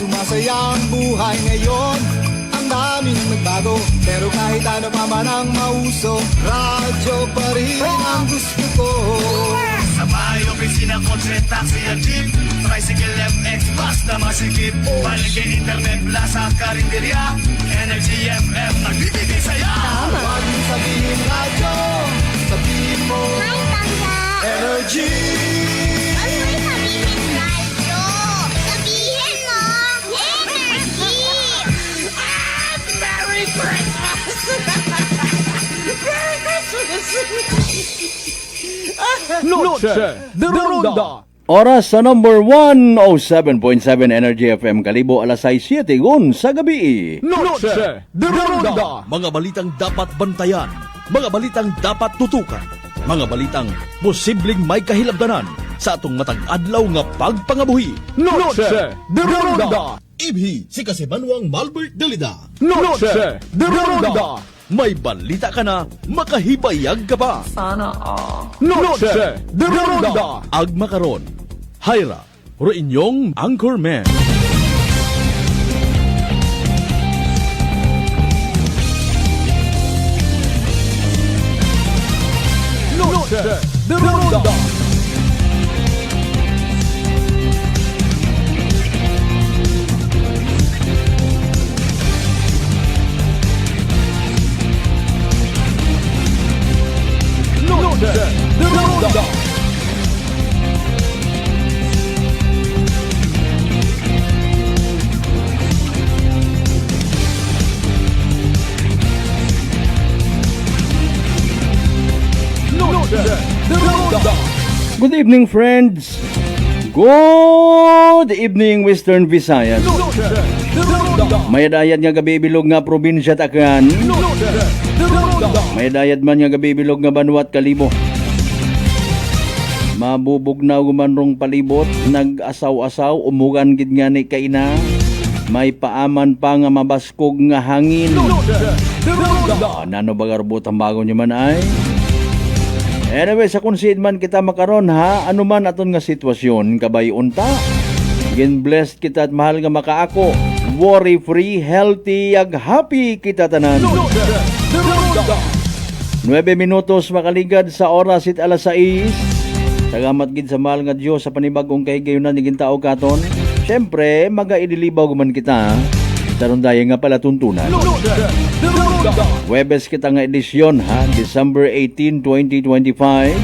Sumasaya ang buhay ngayon, ang daming nagbago. Pero kahit ano pa man ang mauso, radyo pa rin ang gusto ko. Sa bahay, opisina, kotse, taxi at jeep, tricycle, FX, basta masikip. Paligid, internet, plaza, karinderya, Energy FM, nagbibigay saya. Huwag mong sabihin radyo, sabihin mo Ay, tanda! Energy. Huwag mo sabihin radyo! Sabihin mo, energy! Merry Christmas! Merry Christmas! Noche de Ronda. Oras sa number 107.7 Energy FM Kalibo alas 6:07 sa gabi. Noche de Ronda. Mga balitang dapat bantayan, mga balitang dapat tutukan, mga balitang posibleng may kahilabdanan sa atong matag adlaw nga pagpangabuhi. Noche de Ronda. Ibhi si Kasibanwang Malbert Dalida. Noche de Ronda. May balita ka na, makahibayag ka pa. Noche de Ronda. Agma karon, Hyra, ro inyong Anchorman. Noche de Ronda. Noche de Ronda. Noche de Ronda. Good evening, friends. Good evening, Western Visayas. Noche de Ronda. May dayad nga gabi bilog nga probinsya Takran. Noche de Ronda. May dayad man nga gabi bilog nga Banwat Kalibo. Mabubugnaw gumanrong palibot, nag-asaw-asaw, umugan gid nga ni kaina. May paaman pa nga mabaskog nga hangin. Noche de Ronda. Nano bagarbot ang bago nyo man ay? Anyway, sa kunsid man kita makaron ha, ano man aton nga sitwasyon, kabay unta. Gin blessed kita at mahal nga makaako. Worry-free, healthy, ag happy kita tanan. Noche de Ronda. 9 minutos makaligad sa oras it alas 6. Salamat gid sa mahal nga Dios sa panibagong kahigayunan ni gintao katon. Syempre, magaidilibaw guman kita. Taron daya nga pala tuntunan. Noche de Ronda. Webes kita nga edisyon ha, December 18, 2025.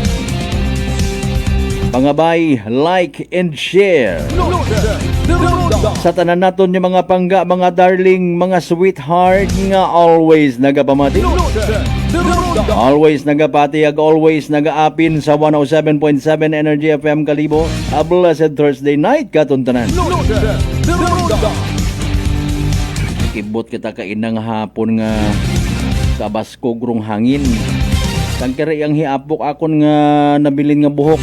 Pangabay, like and share. Noche de Ronda. Sa tanan naton yung mga pangga, mga darling, mga sweetheart nga always nagapamati. Noche de Ronda. Always nagapati ag always nagaapin sa 107.7 Energy FM Kalibo. A blessed Thursday night katuntanan. Noche de Ronda. Kibot kita kainang hapon nga sa baskog rong hangin. Tangkere ang hiapok akon nga nabilin nga buhok.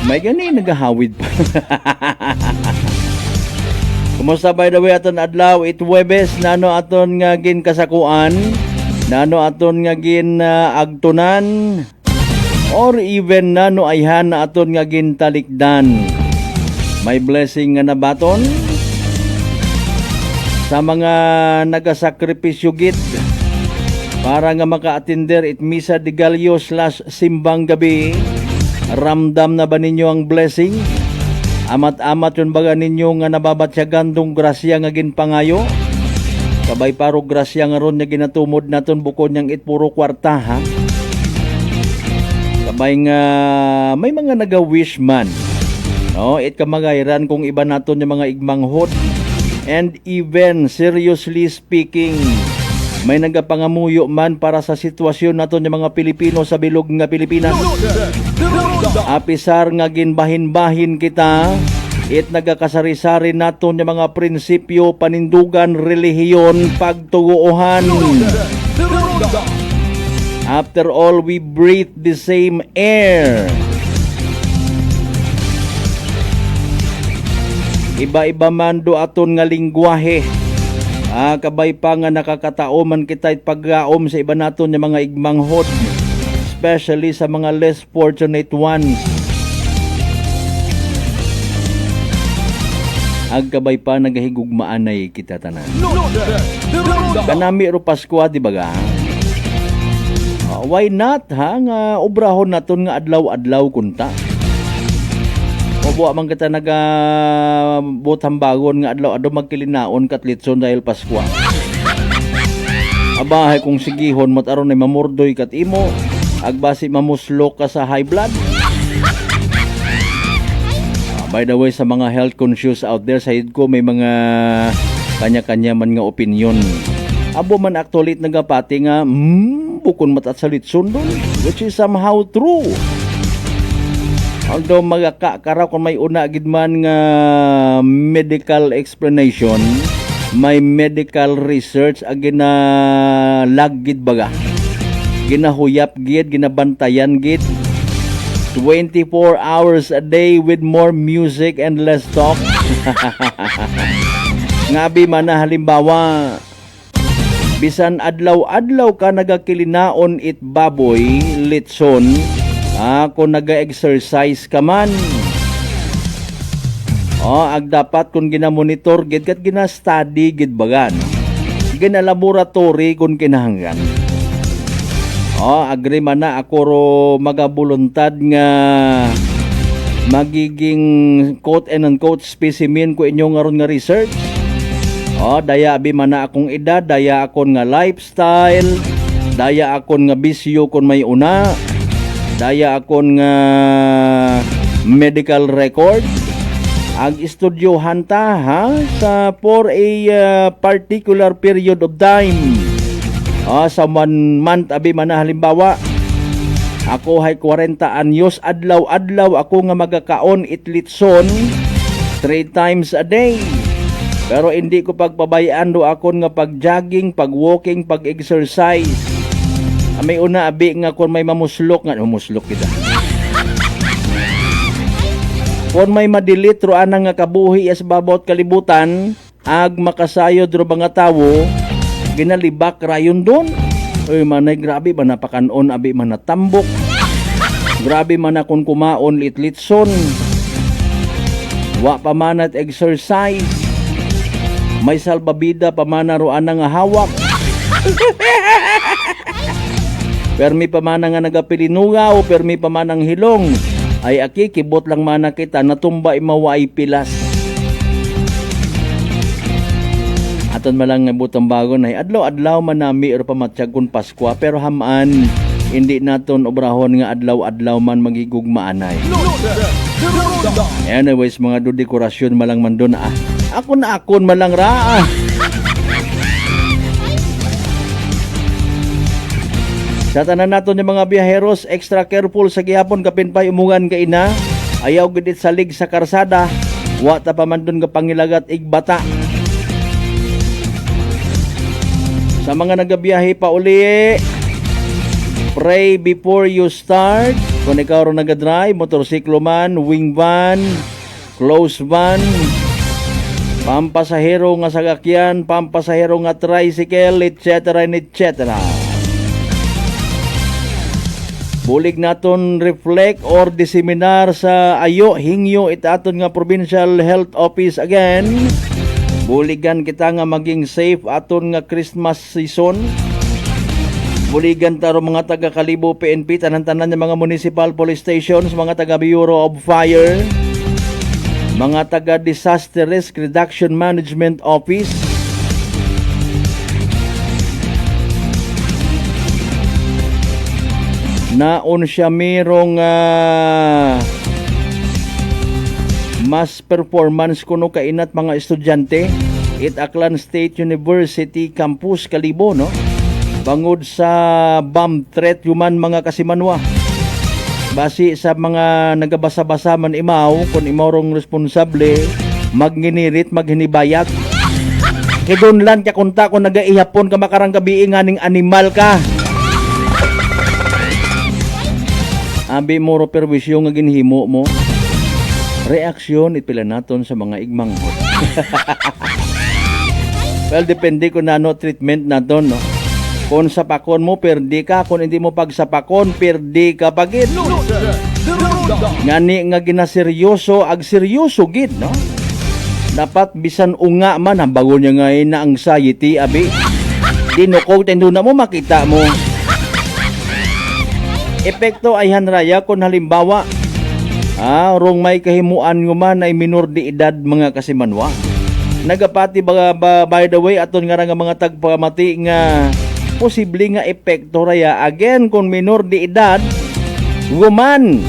May gani nagahawid pa. Kumusta by the way aton adlaw it Webes nano aton nga gin kasakuan, nano aton nga gin agtunan, or even nano ayhan na aton nga gin talikdan. May blessing nga nabaton sa mga nagasakripisyo gid para nga maka-attender it misa de Gallo / simbang gabi. Ramdam na ba ninyo ang blessing? Amat-amat yun baga ninyo nga nababatsyagan dong grasya nga ginpangayo? Kabay paro grasya nga ron nga ginatumod naton bukod niyang it puro kwarta ha? Kabay nga may mga naga-wish man. No, it kamagayran kung iba naton yung mga igmanghod. And even seriously speaking, may nagapangamuyo man para sa sitwasyon naton yung mga Pilipino sa bilog nga Pilipinas. Apisar nga ginbahin-bahin kita, it nagakasari-sari naton yung mga prinsipyo, panindugan, relihiyon, pagtuguuhan. After all, we breathe the same air. Iba-iba man do aton nga lingwahe. Kabay pa nga nakakatao man kita pag-aom sa iba naton nga mga igmanghod, especially sa mga less fortunate ones. Agkabay pa nagahigugmaan ay kita tanan. Durunda. Kanami ro Pasko, di ba ga? Why not ha nga obrahon naton nga adlaw-adlaw kunta. Obo man kita naga bothambagon nga adlaw-adlaw magkilinaon kat litson dahil Pasko. Abahay kung sigihon mat aron ay mamurdoy kat imo, agbasi mamuslok ka sa high blood. By the way, sa mga health conscious out there, sa ko may mga kanya-kanya man nga opinion. Abo man actually nagapati nga, bukon matat sa litson doon, which is somehow true. Although magkakaraw kung may una gid man nga medical explanation, may medical research ag ginalagid baga. Ginahuyap gid, ginabantayan gid. 24 hours a day with more music and less talk. Ngabi man na halimbawa, bisan adlaw-adlaw ka nagakilinaon it baboy, litson, kung naga-exercise ka man. Ag dapat kung ginamonitor gid kat gina-study gid bagan. Gina-laboratory kung kinahanglan. Agree man na ako ro magabuluntad nga magiging quote and unquote specimen ko inyo nga ron nga research. Daya abi man na akong edad, daya akon nga lifestyle, daya akon nga bisyo kon may una, daya akon nga medical record. Ag estudyohan ta sa for a particular period of time. Sa 1 month abi man na halimbawa, ako hay 40 anyos, adlaw-adlaw ako nga magakaon itlitson 3 times a day. Pero hindi ko pagpabayaan do akon nga pag-jogging, pag-walking, pag-exercise. May una abi nga kung may mamuslok nga, mamuslok kita. Kung may madilit ro anang nga kabuhi as babot kalibutan, ag makasayod ro mga tawo, ginalibak rayon doon. Uy manay, grabe man napakanon, abi man natambok. Grabe man na kung kumaon litlitson. Wa pa man at exercise. May salbabida pa man na roan nga hawak. Permi pa man nga nagapilinugaw, permi pa man ang hilong. Ay aki, kibot lang man na kita, natumba imaway pilas. Aton malang butang bago na adlaw-adlaw manami or pamatsyag kun Pasko, pero hamaan hindi naton obrahon nga adlaw-adlaw man magigugmaanay. Anyways, mga do dekorasyon malang man doon akon malang ra. Sa tanan naton yung mga biyaheros, extra careful sa gihapon kapin pa umungan ka ina, ayaw gidit salig sa karsada, wa ta pa man doon nga pangilagat igbata. Sa mga nagabiyahe pa uli, pray before you start. Kung ikaw rin nagadrive, motorsiklo man, wing van, close van, pampasahero nga sasakyan, pampasahero nga tricycle, etc. etc. Bulig naton reflect or diseminar sa ayo hingyo itaton nga Provincial Health Office again. Buligan kita nga maging safe aton nga Christmas season. Buligan taro mga taga Kalibo PNP, tanan-tanan ng mga municipal police stations, mga taga Bureau of Fire, mga taga Disaster Risk Reduction Management Office, naon siya merong mass performance kuno kainat mga estudyante it Aklan State University Campus Kalibo, no? Bangod sa bomb threat human mga kasimanwa. Basi sa mga nagabasa-basa man imaw, kung imaw responsable, magginirit, maghinibayag. Kidon lang kya kunta kung nagaihapon ka makarang gabi nganing animal ka. Abi mo ro perwisyo nga ginhimo mo. Reaksyon ipila naton sa mga igmanghot. Well, depende kung ano treatment naton, no? Kung sapakon mo, perdi ka. Kung hindi mo pagsapakon, perdi ka pagid. Ngani nga ginaseryoso, ag seryoso gid, no? Dapat bisan unga man ang bago niya ngayon na anxiety, abi. Dinukog tendo na mo makita mo. Epekto ay hanraya kung halimbawa rong may kahimuan nga man ay minor de edad mga kasimanwa. Nagapati by the way aton nga mga tagpamati nga posible nga epekto raya again kung minor de edad guman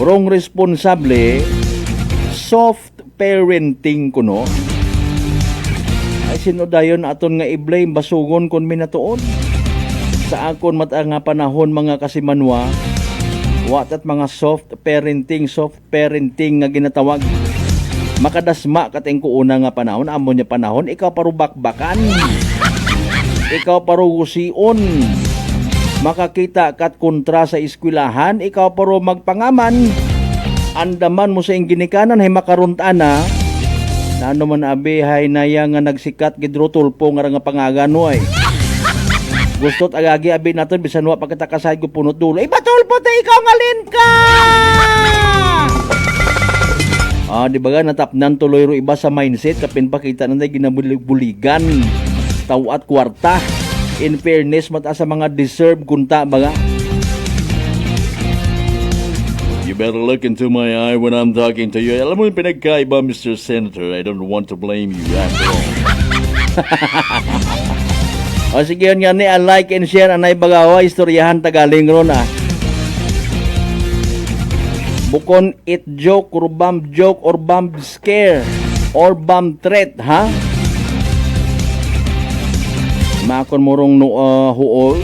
rong responsable soft parenting kuno. Ay sino dayon aton nga i-blame basugon kung minatuon sa akon mata nga panahon mga kasimanwa. Watat mga soft parenting nga ginatawag. Makadasma kateng ko una nga panahon, amo niya panahon, ikaw parubakbakan. Ikaw parugusion. Makakita kat kontra sa eskwelahan, ikaw paro magpangaman. Andaman mo sa ing ginikanan hay makaruntaan na. Nano man abi hay naya nga nagsikat gidrotulpo nga nga pangagano ay. Gusto't agagi abi naton bisan wa pa kita kasay ko punot dulo. Ibatulpo te ikaw ngalin ka. Di ba natapnan tuloy ro iba sa mindset kapin pakita na ginabuligan taw at kwarta. In fairness mata sa mga deserve kunta baga. You better look into my eye when I'm talking to you. Alam mo yung pinagkaiba, Mr. Senator. I don't want to blame you after all. Sige yun nga ni, like and share anay bagawa, istoryahan tagaling ron Bukon it joke or bomb scare or bomb threat, ha? Amakon mo rong huol,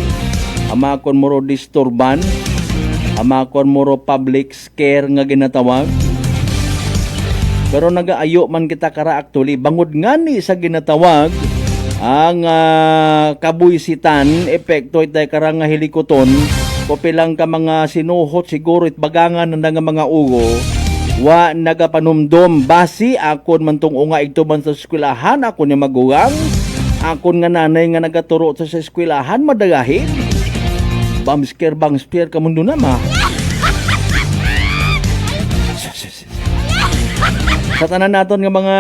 amakon mo ro disturban, amakon mo ro public scare nga ginatawag. Pero nagaayo man kita kara actually, bangod nga ni sa ginatawag, ang kabuisitan, epekto itay karang nga hilikoton, Kopilang ka mga sinuhot siguro it bagangan ng mga ugo wa nagapanumdom basi akon man tong unga ito man sa eskwelahan ako ni magugang akon nga nanay nga nagaturo sa eskwelahan madagahin bang spear ka mundo na ma sa tanan naton nga mga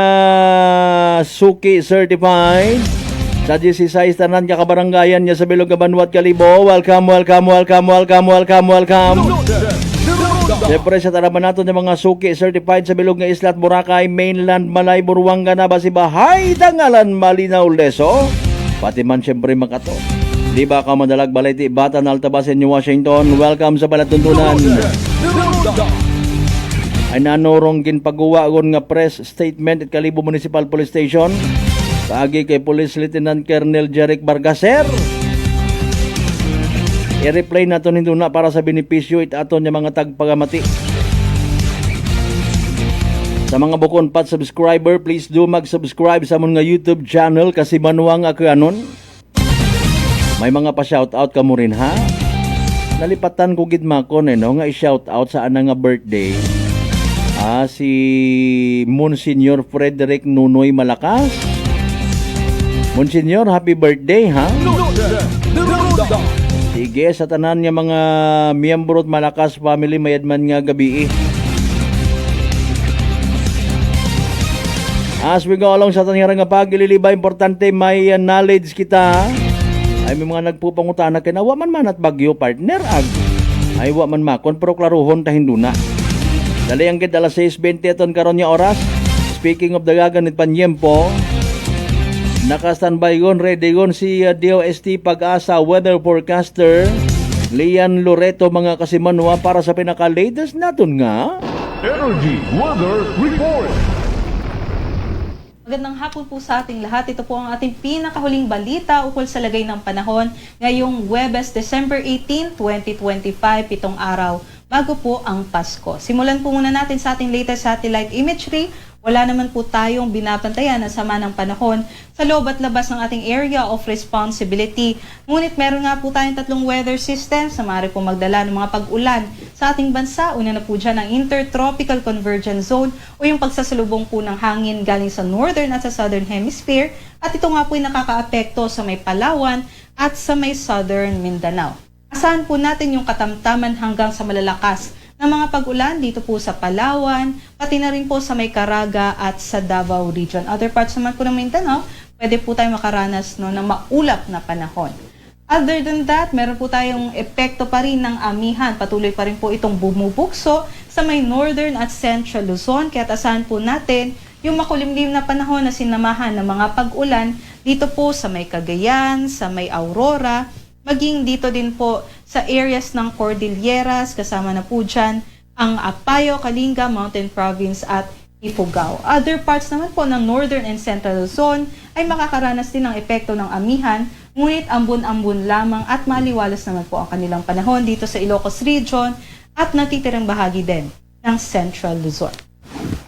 suki certified sa 16 tanan ka kabarangayan niya sa Bilog Banwat Kalibo. Welcome. Siyempre sa taraman natin ng mga suki certified sa Bilog nga Isla at Boracay, Mainland, Malay, Buruanga na Basibahay, Dangalan, Malinaw, Leso. Pati man siyempre makato. Di ba ka madalag balay ti Batan, Altabasin, New Washington. Welcome sa Balatuntunan. Ay nanorong ginpagawa agon nga press statement at Kalibo Municipal Police Station. Paagi kay Police Lieutenant Colonel Jeric Bargaser. I-replay nato nindo na para sa benepisyo it aton nga mga tagpagamati. Sa mga bukon pat subscriber, please do mag-subscribe sa amon nga YouTube channel kasi manuang akanon. May mga pa-shoutout ka mo rin ha. Nalipatan ko gid makon nga i-shoutout sa ana nga birthday. Si Monsignor Frederick Nunoy Malakas. Monsignor, happy birthday, ha? Sige, sa tanan niya mga miyembro at Malakas family, mayadman nga gabi. As we go along sa tanang nga pagililiba, importante may knowledge kita. Ay may mga nagpupangutana kay nawa man at bagyo partner ag. Ay wa man makon pero klaruhon ta hinduna. Dali ang gid alas 6:20 aton karon nga oras. Speaking of dagagan it panyempo, naka-standby gon, ready gon si DOST Pag-asa weather forecaster Lian Loreto mga kasimanwa para sa pinaka-latest naton nga Energy Weather Report. Magandang hapon po sa ating lahat. Ito po ang ating pinakahuling balita ukol sa lagay ng panahon ngayong Huwebes, December 18, 2025, pitong araw bago po ang Pasko. Simulan po muna natin sa ating latest satellite imagery. Wala naman po tayong binabantayan na sama ng panahon sa loob at labas ng ating area of responsibility. Ngunit meron nga po tayong tatlong weather systems na maaari po magdala ng mga pag-ulan sa ating bansa. Una na po dyan ang Intertropical Convergence Zone o yung pagsasalubong po ng hangin galing sa northern at sa southern hemisphere. At ito nga po yung nakakaapekto sa may Palawan at sa may southern Mindanao. Asahan po natin yung katamtaman hanggang sa malalakas ng mga pag-ulan dito po sa Palawan, pati na rin po sa may Caraga at sa Davao Region. Other parts naman po ng Mindanao, pwede po tayo makaranas no, ng maulap na panahon. Other than that, meron po tayong epekto pa rin ng amihan. Patuloy pa rin po itong bumubukso sa may northern at central Luzon. Kaya asahan po natin yung makulimlim na panahon na sinamahan ng mga pag-ulan dito po sa may Cagayan, sa may Aurora, maging dito din po sa areas ng Cordilleras, kasama na po dyan ang Apayo, Kalinga, Mountain Province at Ifugao. Other parts naman po ng Northern and Central Luzon ay makakaranas din ng epekto ng amihan, ngunit ambon-ambon lamang at maliwalas naman po ang kanilang panahon dito sa Ilocos Region at natitirang bahagi din ng Central Luzon.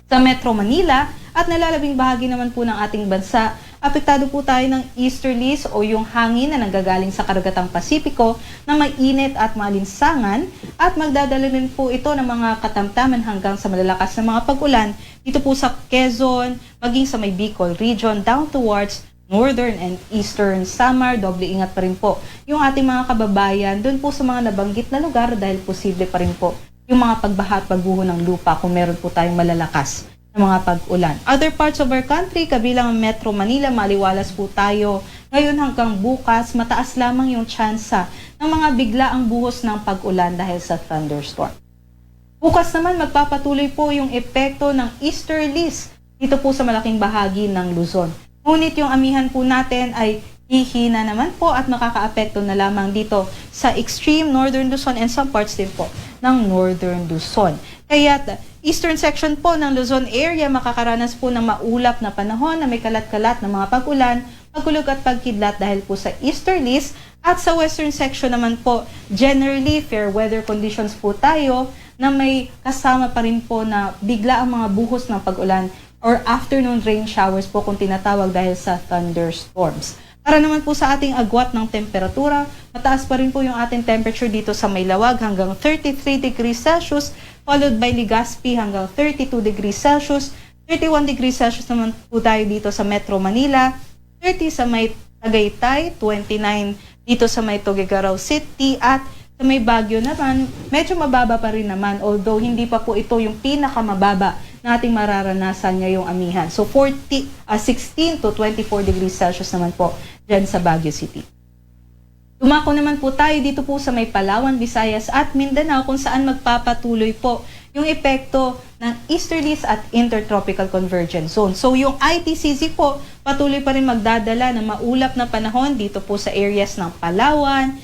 Sa Metro Manila at nalalabing bahagi naman po ng ating bansa, apektado po tayo ng easterlies o yung hangin na nanggagaling sa karagatang Pasipiko na mainit at malinsangan at magdadala rin po ito ng mga katamtaman hanggang sa malalakas na mga pag-ulan dito po sa Quezon, maging sa may Bicol region down towards northern and eastern Samar. Doble ingat pa rin po yung ating mga kababayan doon po sa mga nabanggit na lugar dahil posible pa rin po yung mga pagbaha at pagguho ng lupa kung meron po tayong malalakas ng mga pag-ulan. Other parts of our country, kabilang ang Metro Manila, maliwalas po tayo. Ngayon hanggang bukas, mataas lamang yung tsansa ng mga biglaang buhos ng pag-ulan dahil sa thunderstorm. Bukas naman, magpapatuloy po yung epekto ng easterlies dito po sa malaking bahagi ng Luzon. Ngunit yung amihan po natin ay hihina naman po at makakaapekto na lamang dito sa extreme northern Luzon and some parts din po ng northern Luzon. Kaya eastern section po ng Luzon area makakaranas po ng maulap na panahon na may kalat-kalat na mga pag-ulan, pagkulog at pagkidlat dahil po sa easterlies, at sa western section naman po generally fair weather conditions po tayo na may kasama pa rin po na bigla ang mga buhos ng pag-ulan or afternoon rain showers po kung tinatawag dahil sa thunderstorms. Para naman po sa ating agwat ng temperatura, mataas pa rin po yung ating temperature dito sa Maylawag hanggang 33 degrees Celsius, followed by Legazpi hanggang 32 degrees Celsius, 31 degrees Celsius naman po tayo dito sa Metro Manila, 30 sa may Tagaytay, 29 dito sa may Tuguegarao City, at sa may Baguio naman, medyo mababa pa rin naman, although hindi pa po ito yung pinakamababa na ating mararanasan ngayong amihan. So 16 to 24 degrees Celsius naman po dyan sa Baguio City. Dumako naman po tayo dito po sa may Palawan, Visayas at Mindanao kung saan magpapatuloy po yung epekto ng easterlies at intertropical convergence zone. So yung ITCZ po patuloy pa rin magdadala ng maulap na panahon dito po sa areas ng Palawan,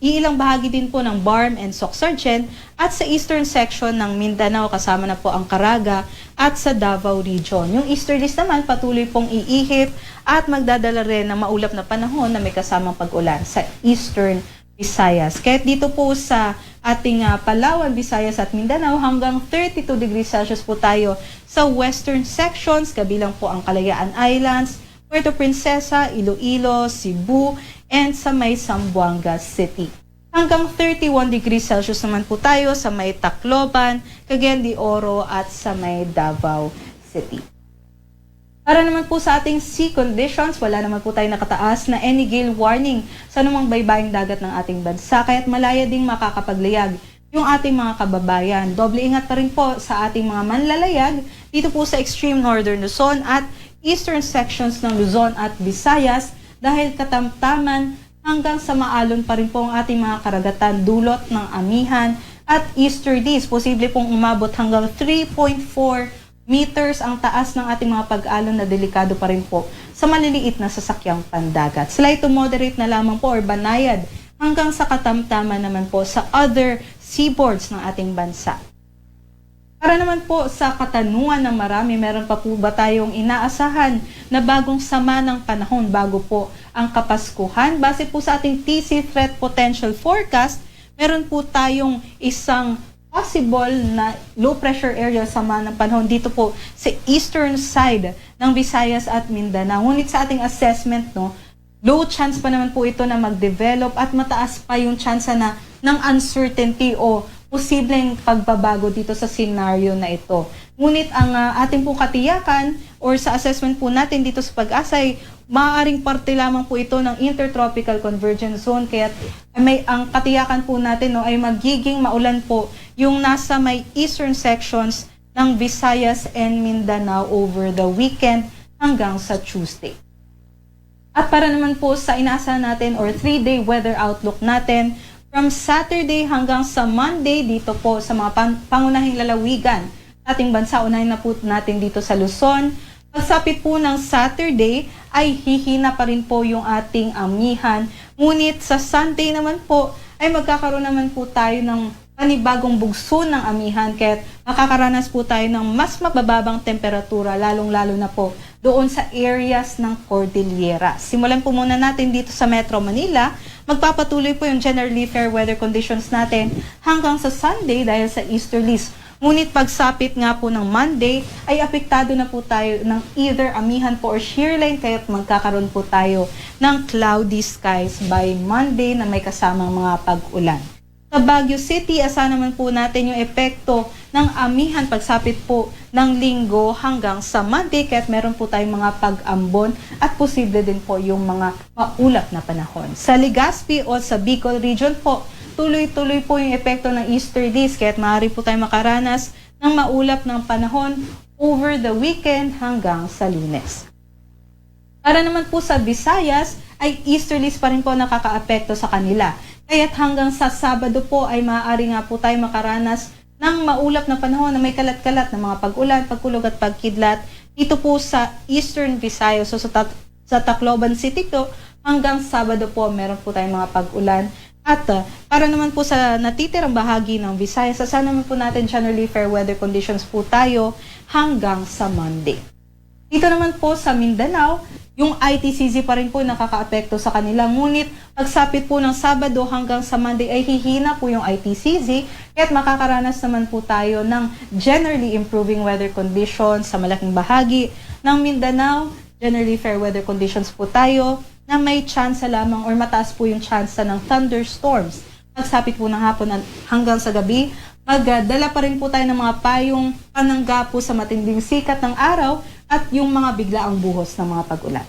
iilang bahagi din po ng Barm and Soc-Sargent at sa eastern section ng Mindanao kasama na po ang Caraga at sa Davao Region. Yung easterlies naman patuloy pong iihip at magdadala rin ng maulap na panahon na may kasamang pag-ulan sa eastern Visayas. Kahit dito po sa ating Palawan, Visayas at Mindanao hanggang 32 degrees Celsius po tayo sa western sections, kabilang po ang Kalayaan Islands, Puerto Princesa, Iloilo, Cebu, and sa may Zamboanga City. Hanggang 31 degrees Celsius naman po tayo sa may Tacloban, Cagayan de Oro at sa may Davao City. Para naman po sa ating sea conditions, wala naman po tayo nakataas na any gale warning sa anumang baybaying dagat ng ating bansa, kaya't malaya ding makakapaglayag yung ating mga kababayan. Doble ingat pa rin po sa ating mga manlalayag dito po sa extreme northern Luzon at eastern sections ng Luzon at Visayas dahil katamtaman hanggang sa maalon pa rin po ang ating mga karagatan dulot ng amihan at easterlies. Posible pong umabot hanggang 3.4 meters ang taas ng ating mga pag-alon na delikado pa rin po sa maliliit na sasakyang pandagat. Slight to moderate na lamang po or banayad hanggang sa katamtaman naman po sa other seaboards ng ating bansa. Para naman po sa katanungan ng marami, meron pa po ba tayong inaasahan na bagong sama ng panahon bago po ang Kapaskuhan? Base po sa ating TC Threat Potential Forecast, meron po tayong isang possible na low pressure area sama ng panahon dito po sa eastern side ng Visayas at Mindanao. Ngunit sa ating assessment, low chance pa naman po ito na mag-develop at mataas pa yung chance na ng uncertainty o posibleng pagbabago dito sa scenario na ito. Ngunit ang ating po katiyakan or sa assessment po natin dito sa Pag-asa ay maaaring parte lamang po ito ng intertropical convergence zone, kaya ang katiyakan po natin ay magiging maulan po yung nasa may eastern sections ng Visayas and Mindanao over the weekend hanggang sa Tuesday. At para naman po sa inaasahan natin or 3-day weather outlook natin, from Saturday hanggang sa Monday dito po sa mga pangunahing lalawigan ating bansa, unahin na po natin dito sa Luzon. Pagsapit po ng Saturday ay hihina pa rin po yung ating amihan. Ngunit sa Sunday naman po ay magkakaroon naman po tayo ng panibagong bugso ng amihan, kaya makakaranas po tayo ng mas mabababang temperatura, lalong-lalo na po doon sa areas ng Cordillera. Simulan po muna natin dito sa Metro Manila. Magpapatuloy po yung generally fair weather conditions natin hanggang sa Sunday dahil sa easterlies. Ngunit pagsapit nga po ng Monday ay apektado na po tayo ng either amihan po or shear line, kaya magkakaroon po tayo ng cloudy skies by Monday na may kasamang mga pag-ulan. Sa Baguio City, asahan naman po natin yung epekto ng amihan pagsapit po ng Linggo hanggang sa Monday, kaya't meron po tayong mga pag-ambon at posible din po yung mga maulap na panahon. Sa Legazpi o sa Bicol region po, tuloy-tuloy po yung epekto ng easterlies, kaya't maaari po tayong makaranas ng maulap ng panahon over the weekend hanggang sa Lunes. Para naman po sa Visayas, ay easterlies pa rin po nakakaapekto sa kanila. Kaya't hanggang sa Sabado po ay maaari nga po tayo makaranas ng maulap na panahon na may kalat-kalat na mga pag-ulan, pagkulog at pagkidlat dito po sa Eastern Visayas. So sa Tacloban City to, hanggang Sabado po meron po tayong mga pag-ulan. At para naman po sa natitirang bahagi ng Visayas, asahan naman po natin generally fair weather conditions po tayo hanggang sa Monday. Dito naman po sa Mindanao, yung ITCZ pa rin po nakakaapekto sa kanila. Ngunit pagsapit po ng Sabado hanggang sa Monday ay hihina po yung ITCZ, kaya't makakaranas naman po tayo ng generally improving weather conditions sa malaking bahagi ng Mindanao. Generally fair weather conditions po tayo na may chance lamang or mataas po yung chance ng thunderstorms. Pagsapit po ng hapon hanggang sa gabi, magdala pa rin po tayo ng mga payong panangga po sa matinding sikat ng araw at yung mga biglaang buhos ng mga pag-ulan.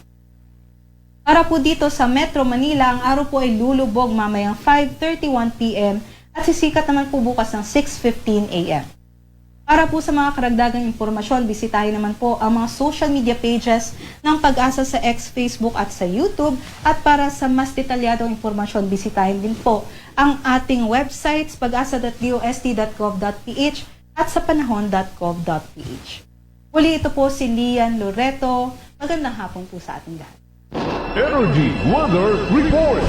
Para po dito sa Metro Manila, ang araw po ay lulubog mamayang 5:31 p.m. at sisikat naman po bukas ng 6:15 a.m. Para po sa mga karagdagang impormasyon, bisitahin naman po ang mga social media pages ng Pag-asa sa X, Facebook at sa YouTube. At para sa mas detalyadong impormasyon, bisitahin din po ang ating websites pag-asa.dost.gov.ph at sa panahon.gov.ph. Muli ito po si Lian Loreto. Magandang hapon po sa ating lahat. Energy Weather Report.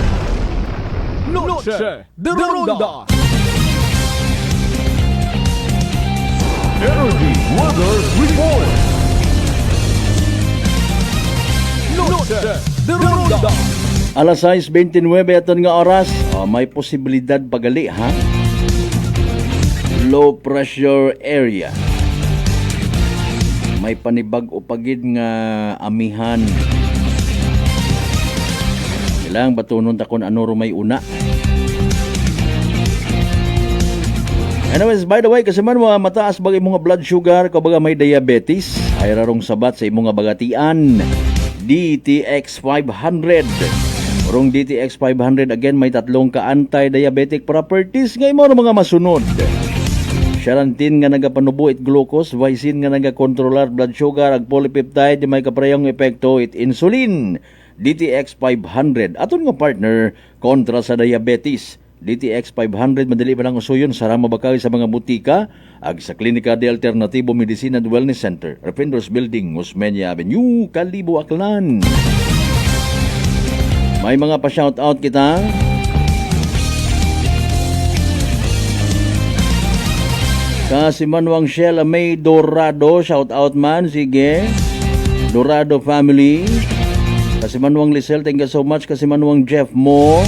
Noche de Ronda. Energy Weather Report. Noche de Ronda. Alas 6:29 aton nga oras. May posibilidad pagali ha. Low pressure area. May panibag o pagid nga amihan. Kailang batunon takon ano rumay una. Anyways, by the way, kasi man mataas bagay mga blood sugar, kabaga may diabetes, ay rarong sabat sa imong bagatian. DTX 500. Urong DTX 500 again may tatlong ka anti-diabetic properties nga imo mga masunod. Xarantin nga nagapanubuit glucose, vicin nga nagakontrolar blood sugar, ag polypeptide may kaprayong epekto it insulin. DTX 500 aton nga partner kontra sa diabetes. DTX 500 madali pa lang usuyon sa rama bakay sa mga butika ag sa Klinika de Alternativo Medicine and Wellness Center, Refenders Building, Osmeña Avenue, Kalibo, Aklan. May mga pa-shoutout kita. Kasi Manuang Shell May Dorado, shout out man, sige. Dorado family. Kasi Manuang Lisel, thank you so much. Kasi Manuang Jeff Mo.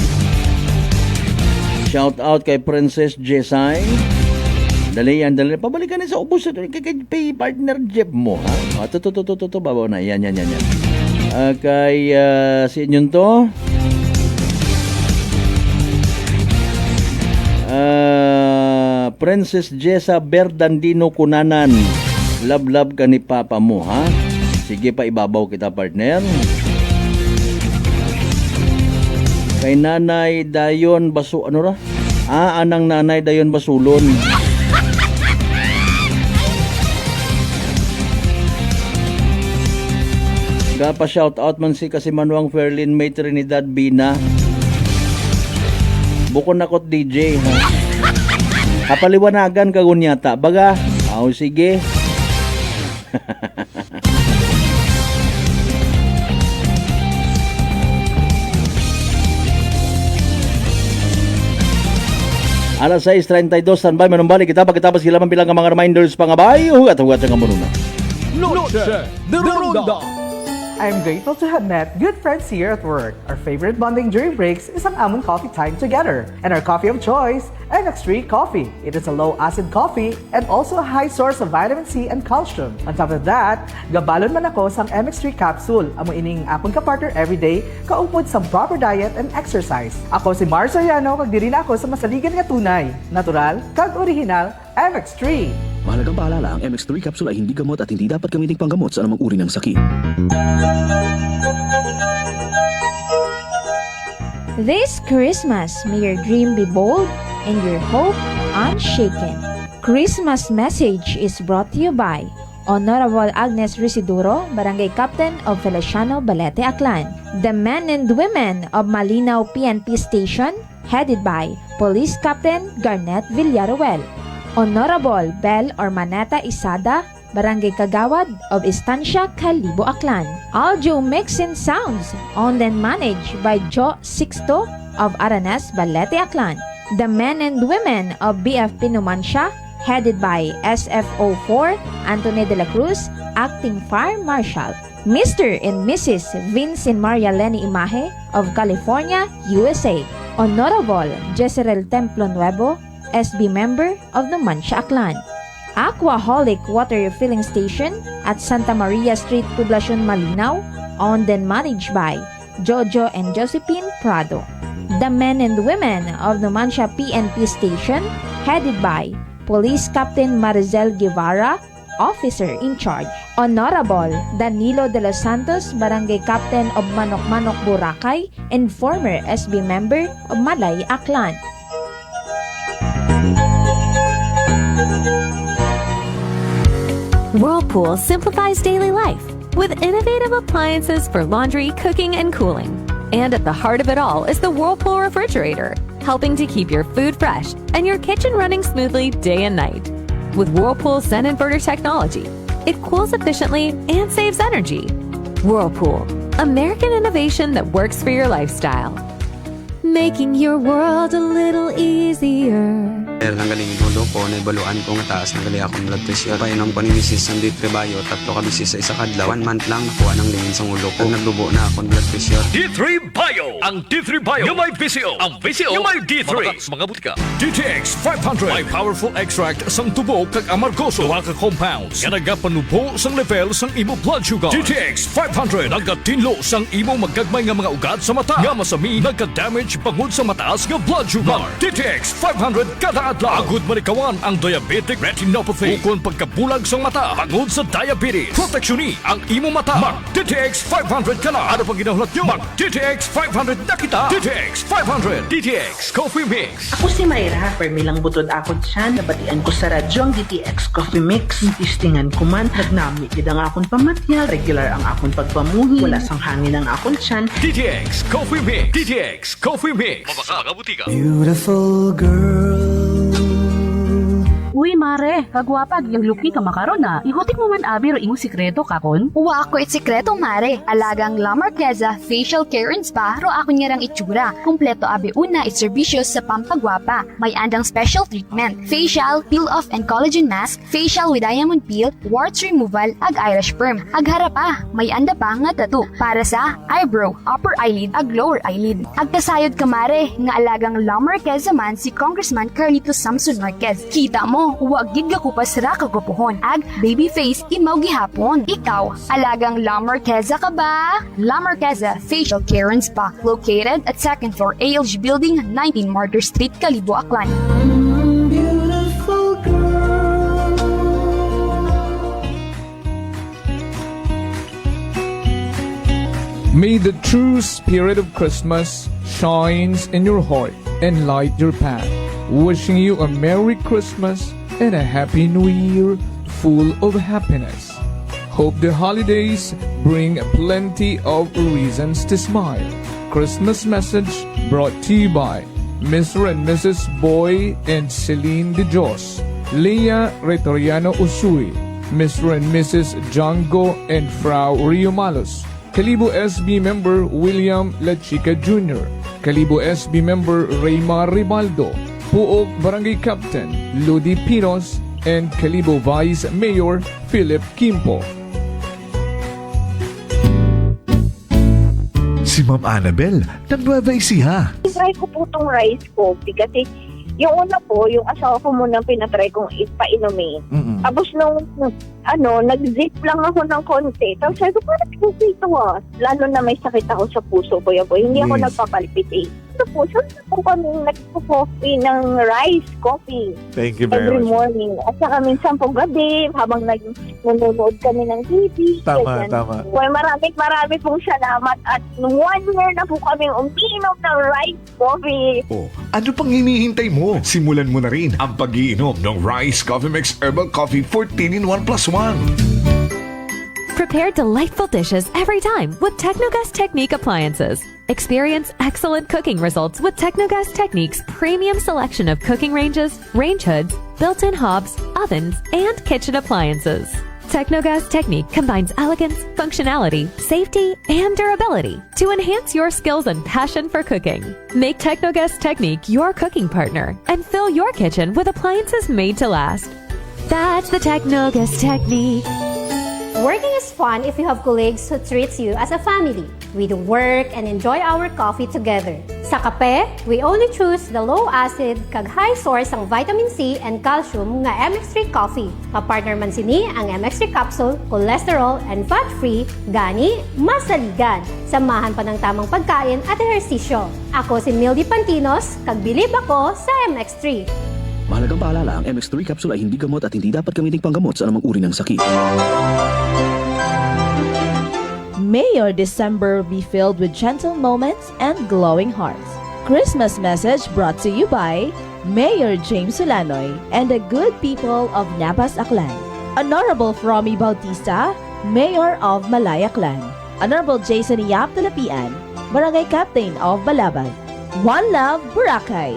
Shout out kay Princess Jesai. Dali. Pabalikan na sa ubos. Kay partner Jeff Mo, ha? Ito, babaw na. Yan. Kay si inyong to. Princess Jessa Berdandino Kunanan. Love ka ni Papa mo, ha? Sige pa, ibabaw kita, partner. Kay Nanay Dayon Basu... Ano ra? Anang Nanay Dayon Basulon. Nagpa-shoutout man si Kasimanuang Ferlin May Trinidad Bina. Bukon nakot DJ ha. Kapaliwanagan ka gunyata. Baga, sige. Alas 6:32, standby, manumbalik kita pagkatapos sila bilang ang mga reminders pangabay, hugat-hugat ang muna. Noche de Ronda. I'm grateful to have met good friends here at work. Our favorite bonding during breaks is ang amon coffee time together. And our coffee of choice, MX3 Coffee. It is a low-acid coffee and also a high source of vitamin C and calcium. On top of that, gabalon man ako sang MX3 capsule. Amo ining akong kapartner everyday, kaupod sa proper diet and exercise. Ako si Mars Soriano, kag diri na ako sa masaligan nga tunay, natural, kag original, MX3. Mahalagang paalala, ang MX3 capsule ay hindi gamot at hindi dapat gamiting panggamot sa anumang uri ng sakit. This Christmas, may your dream be bold and your hope unshaken. Christmas message is brought to you by Honorable Agnes Residuro, Barangay Captain of Feliciano Balete Aklan. The men and women of Malinaw PNP Station, headed by Police Captain Garnet Villaruel. Honorable Bel Ormaneta Isada, Barangay Kagawad of Estancia, Calibo, Aklan. Audio mix and sounds, owned and managed by Joe Sixto of Aranas, Balete, Aklan. The men and women of BFP Numancia, headed by SFO4 Anthony de la Cruz, Acting Fire Marshal. Mr. and Mrs. Vincent Maria Lenny Imahe of California, USA. Honorable Jezreel Templo Nuevo, SB member of the Numancia, Aklan. Aquaholic Water Refilling Station at Santa Maria Street, Poblacion, Malinaw, owned and managed by Jojo and Josephine Prado. The men and women of Numancia PNP Station, headed by Police Captain Marizel Guevara, Officer in Charge. Honorable Danilo de los Santos, Barangay Captain of Manok-Manok, Boracay, and former SB member of Malay, Aklan. Whirlpool simplifies daily life with innovative appliances for laundry, cooking, and cooling. And at the heart of it all is the Whirlpool refrigerator, helping to keep your food fresh and your kitchen running smoothly day and night. With Whirlpool Zen Inverter technology, it cools efficiently and saves energy. Whirlpool, American innovation that works for your lifestyle. Making your world a little easier. Nanggaling ulo ko, naibaluan ko nga taas, nanggaling akong blood pressure. Painom ko ni Mrs. ng D3 Bio, 3 ka bisis sa isa kadlaw. 1 month lang nakuha ng lingin sa ulo ko. Naglubo na akong blood pressure. D3 Bio! Ang D3 Bio, yung may VCO. Ang VCO, yung may D3. Mabaka mga butika. DTX 500. May powerful extract sang tubo kag amargoso. Duha ka compounds. Nga nagapanubo sang level sang imo blood sugar. DTX 500. Nagatinlo sang imo magagmay nga mga ugat sa mata. Nga masami, nagka-damage pangod sa mataas nga blood sugar. DTX 500 kada adlaw. Agud manikawan ang diabetic retinopathy. Ukon pagkabulag sang mata pangod sa diabetes. Proteksyon ang imo mata. Mag DTX 500 ka na. Ano pang ginahulat nyo? Mag DTX 500 na kita. DTX 500. DTX Coffee Mix. Ako si Mayra. Permilang butod ako dyan. Nabatian ko sa radyo ang DTX Coffee Mix. Tistingan ko man. Nagnami gid ang akong pamatya. Regular ang akong pagpamuhi. Wala sang hangin ang akong tiyan. DTX Coffee Mix. DTX Coffee Mix. Mabaka mga butika. Beautiful girl. Uy, mare, kagwapag, yung luki ka makaroon na. Ihutik mo man abi ro imong sikreto kakon. Uwa ako sikreto, mare. Alagang La Marqueza Facial Care and Spa ro ako niyarang itsura. Kumpleto abi una itservisyo sa pampagwapa. May andang special treatment. Facial, peel-off and collagen mask, facial with diamond peel, warts removal, ag Irish perm. Ag harapa, may anda pa nga tattoo. Para sa eyebrow, upper eyelid, ag lower eyelid. Ag kasayod ka, mare, nga alagang La Marqueza man si Congressman Carlito Samson Marquez. Kita mo, huwag gid ka kupas ra kagupuhon. Ag baby face imaw gihapon. Ikaw, alagang La Marqueza ka ba? La Marqueza Facial Care and Spa, located at 2nd floor ALG Building, 19 Martyr Street, Calibo, Aklan. Beautiful girl. May the true spirit of Christmas shines in your heart and light your path. Wishing you a Merry Christmas and a Happy New Year full of happiness. Hope the holidays bring plenty of reasons to smile. Christmas message brought to you by Mr. and Mrs. Boy and Celine De Jos, Leah Retoriano Usui, Mr. and Mrs. Django and Frau Rio Malos, Kalibo SB member William La Chica Jr., Kalibo SB member Raymar Ribaldo, Puok Barangay Captain Ludi Pinos, and Kalibo Vice Mayor Philip Kimpo. Si Ma'am Annabel, ng Nueva Ecija. Try ko po itong rice coffee kasi yung una po, yung asawa ko muna pinatry kong ipainumin. Tapos nung nag-zip lang ako ng konti. Tapos sabi ko, parang okay ito Lalo na may sakit ako sa puso ko. Hindi ako nagpapalpitate. Ito po, saan po kami nagpo-coffee ng rice coffee. Thank you very every much. morning. At saka minsan po gabi, habang nanonood kami ng TV. Tama, tama. Well, marami pong salamat. At 1 year na po kami umiinom ng rice coffee. Oh, ano pang hinihintay mo? Simulan mo na rin ang pag-iinom ng Rice Coffee Mix Herbal Coffee 14-in-1+1. Prepare delightful dishes every time with Technogas Technique appliances. Experience excellent cooking results with Technogas Technique's premium selection of cooking ranges, range hoods, built-in hobs, ovens, and kitchen appliances. Technogas Technique combines elegance, functionality, safety, and durability to enhance your skills and passion for cooking. Make Technogas Technique your cooking partner and fill your kitchen with appliances made to last. That's the Technogas Technique. Working is fun if you have colleagues who treats you as a family. We do work and enjoy our coffee together. Sa kape, we only choose the low-acid kag high source ang vitamin C and calcium nga MX3 coffee. Kapartner man sini ang MX3 capsule, cholesterol and fat-free, gani, masaligan. Samahan pa ng tamang pagkain at ehersisyo. Ako si Mildy Pantinos, kag bilib ako sa MX3. Mahalagang paalala, ang MX3 capsule ay hindi gamot at hindi dapat gamiting panggamot sa anumang uri ng sakit. May your December be filled with gentle moments and glowing hearts. Christmas message brought to you by Mayor James Solanoy and the good people of Nabas Aklan. Honorable Fromy Bautista, Mayor of Malaya Clan. Honorable Jason Yap Talapian, Barangay Captain of Balabag. One Love, Boracay.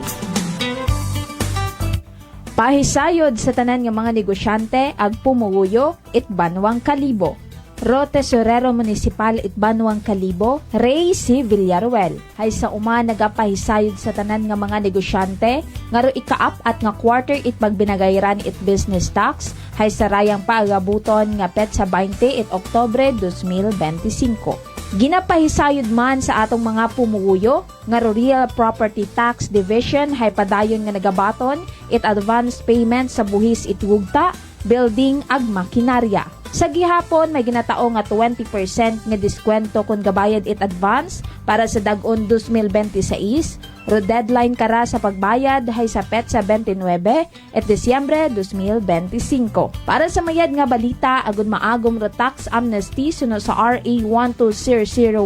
Pahisayod sa tanan nga mga negosyante ag pumuguyo it Banwang Kalibo. Ro Tesorero Municipal it Banwang Kalibo, Ray C. Villaruel. Hay sa uma nagapahisayod sa tanan nga mga negosyante, nga ro ikaap at nga quarter it pagbinagayran it business tax, hay sa rayang paagabuton nga petsa 20 it Oktobre 2025. Ginapahisayod man sa atong mga pumuguyo nga Real Property Tax Division hay padayon nga nagabaton it advance payment sa buhis it wugta, building ag makinarya. Sa gihapon may ginatao nga 20% nga diskwento kung gabayad it advance para sa dag-on 2026. Ro deadline kara sa pagbayad hay sa petsa 29 et Disyembre 2025. Para sa mayad nga balita agud maagom ro tax amnesty suno sa RA 12001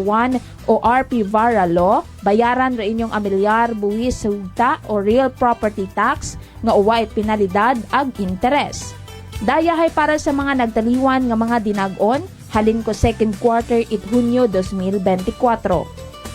o RP Vara Law, bayaran ro inyong amilyar buwis sa hugta o real property tax nga uwa it penalidad ag interes. Daya hay para sa mga nagtaliwan nga mga dinag-on, halin ko second quarter it Hunyo 2024.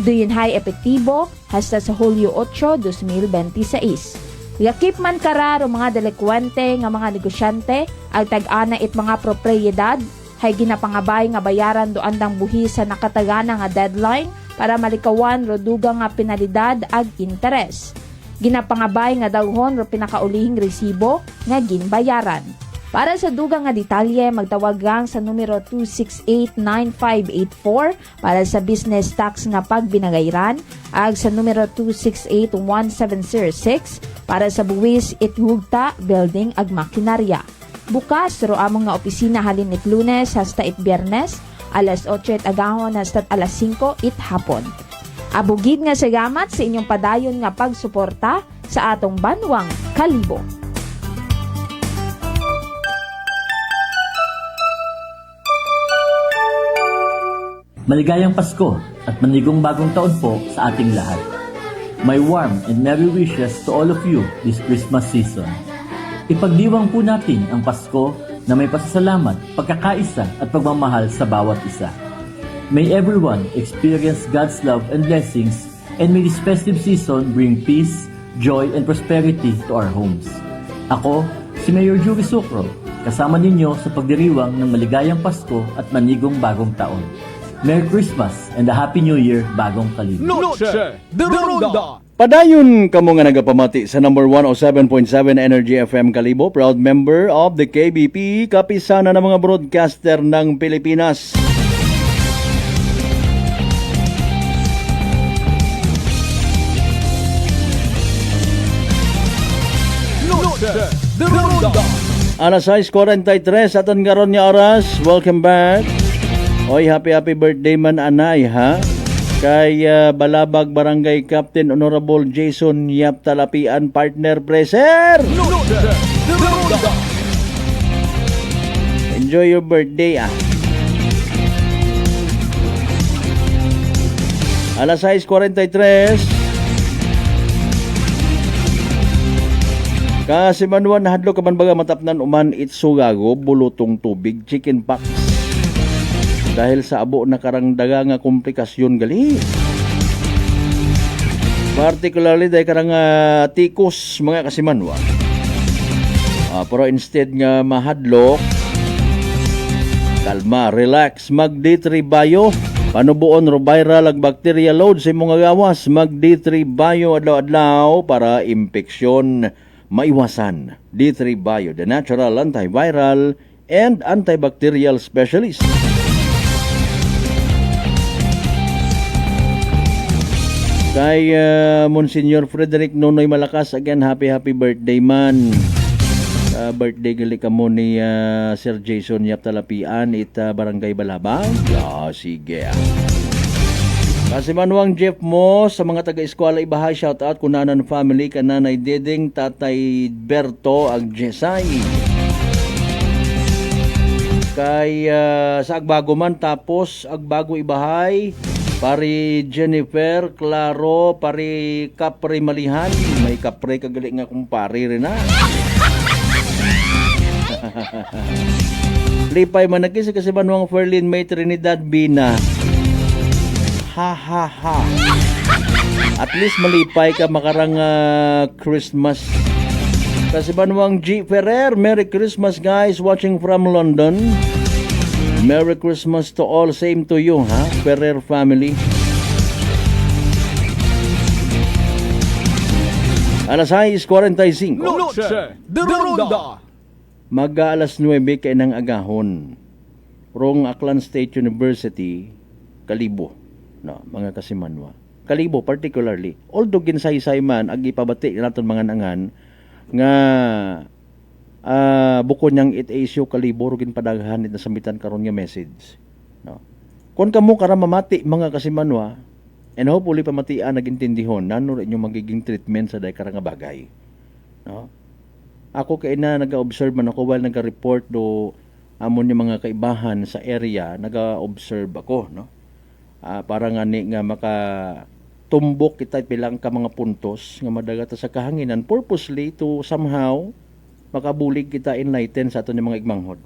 Duyon hay epektibo hasta sa Hulyo 8, 2026. Yakip man kararo mga delikwente nga mga negosyante, ang tag-ana it mga propriedad, hay ginapangabay nga bayaran do andang buhi sa nakatagana nga deadline para malikawan ro dugang nga penalidad ag interes. Ginapangabay nga daghon ro pinakaulihing resibo nga ginbayaran. Para sa dugang nga detalye, magtawag gang sa numero 268-9584 para sa business tax nga pagbinagayran, ag sa numero 268-1706 para sa buwis it hugta, building ag makinarya. Bukas ro among nga opisina halin it Lunes hasta it Biyernes, alas 8 it agahon hasta alas 5 it hapon. Abugid nga salamat sa inyong padayon nga pagsuporta sa atong Banwang Kalibo. Maligayang Pasko at manigong bagong taon po sa ating lahat. My warm and merry wishes to all of you this Christmas season. Ipagdiwang po natin ang Pasko na may pasasalamat, pagkakaisa at pagmamahal sa bawat isa. May everyone experience God's love and blessings, and may this festive season bring peace, joy, and prosperity to our homes. Ako, si Mayor Joey Sucro, kasama ninyo sa pagdiriwang ng maligayang Pasko at manigong bagong taon. Merry Christmas and a Happy New Year bagong Kalibo. Noche de Ronda. Padayon kamo nga nagapamati sa number 107.7 Energy FM Kalibo, proud member of the KBP, kapisana ng mga broadcaster ng Pilipinas. Noche de Ronda. Alas 6:43 aton karon nga oras. Welcome back. Oy, happy birthday man anay ha. Kay Balabag Barangay Captain Honorable Jason Yap Talapian, partner preser. Noche de Ronda. Enjoy your birthday ah. Alas 6:43. Kasi manuan hadlo ka man baga matapnan uman itsugago bulutong tubig chicken pox. Dahil sa abo na karangdaga nga komplikasyon gali. Particularly dahil karang tikos mga kasimanwa. Pero instead nga mahadlok, kalma, relax, mag D3 Bio. Panubuon ro viral ag bacteria load sa imong gawas. Mag D3 Bio adlaw-adlaw para impeksyon maiwasan. D3 Bio, the natural antiviral and antibacterial specialist. Kay Monsignor Frederick Nonoy Malakas, again, happy birthday man. Birthday gali ka mo ni Sir Jason Yap Talapian, Barangay Balabang. Sige. Kasi manuang Jeff mo sa mga taga-eskwela ibahay, shout out kunanan family, kananay Dedeng, Tatay Berto, ag Jesay. Kay sa agbago man, tapos agbago ibahay, pari Jennifer, Claro, pari Kapre Malihan. May Kapre kagali nga kumpari rin na. Lipay managis kasi manuang Ferlin May Trinidad Bina. Ha. At least malipay ka makarang Christmas. Kasi manuang G. Ferrer, Merry Christmas guys, watching from London. Merry Christmas to all, same to you ha, Ferrer family. Alas 6:45. Noche de Ronda. Mag-alas 9 kay nang agahon. Rong Aklan State University, Kalibo. No, mga kasimanwa. Kalibo particularly. Although ginsay-say man ag ipabati naton mga nangan nga buko niyang it-issue Kalibo ro ginpadaghan na sambitan karon nga message. No. Kung kamo kara mamati mga kasimanwa, and hopefully pamatian nagintindihon nano rin yung magiging treatment sa day karang bagay. No. Ako kay na naga-observe man ako while naga-report do amon yung mga kaibahan sa area, naga-observe ako, no. Para nga ni nga makatumbok kita pilang ka mga puntos nga madagata sa kahanginan purposely to somehow makabulig kita enlighten sa aton mga igmanghod.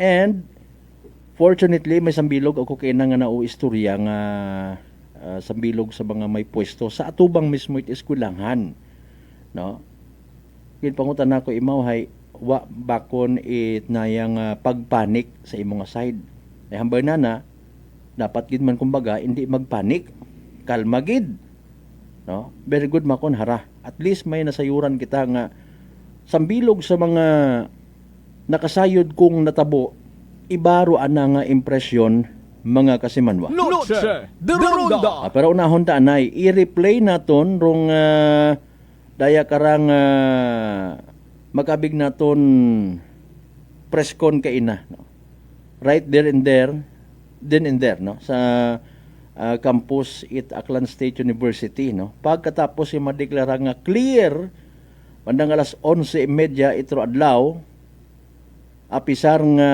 And fortunately may sambilog ako kay na nga istorya nga sambilog sa mga may pwesto sa atubang mismo it eskwelahan, no. Ginpangutan nako imawhay wa bakon it nayang pagpanik sa imong side. Ay hambay na dapat gid man kumbaga hindi magpanik, kalma gid, no. Very good makon hara, at least may nasayuran kita nga sambilog sa mga nakasayod kong natabo ibaro ana nga impresyon mga kasimanwa. Noche de Ronda. Pero unahon ta anay i-replay naton rong daya karang magabig naton preskon kay ina, no? Right there and there no, sa campus it Aklan State University, no. Pagkatapos yung madeklara nga clear bandang alas 11:30 itro adlaw, apisar nga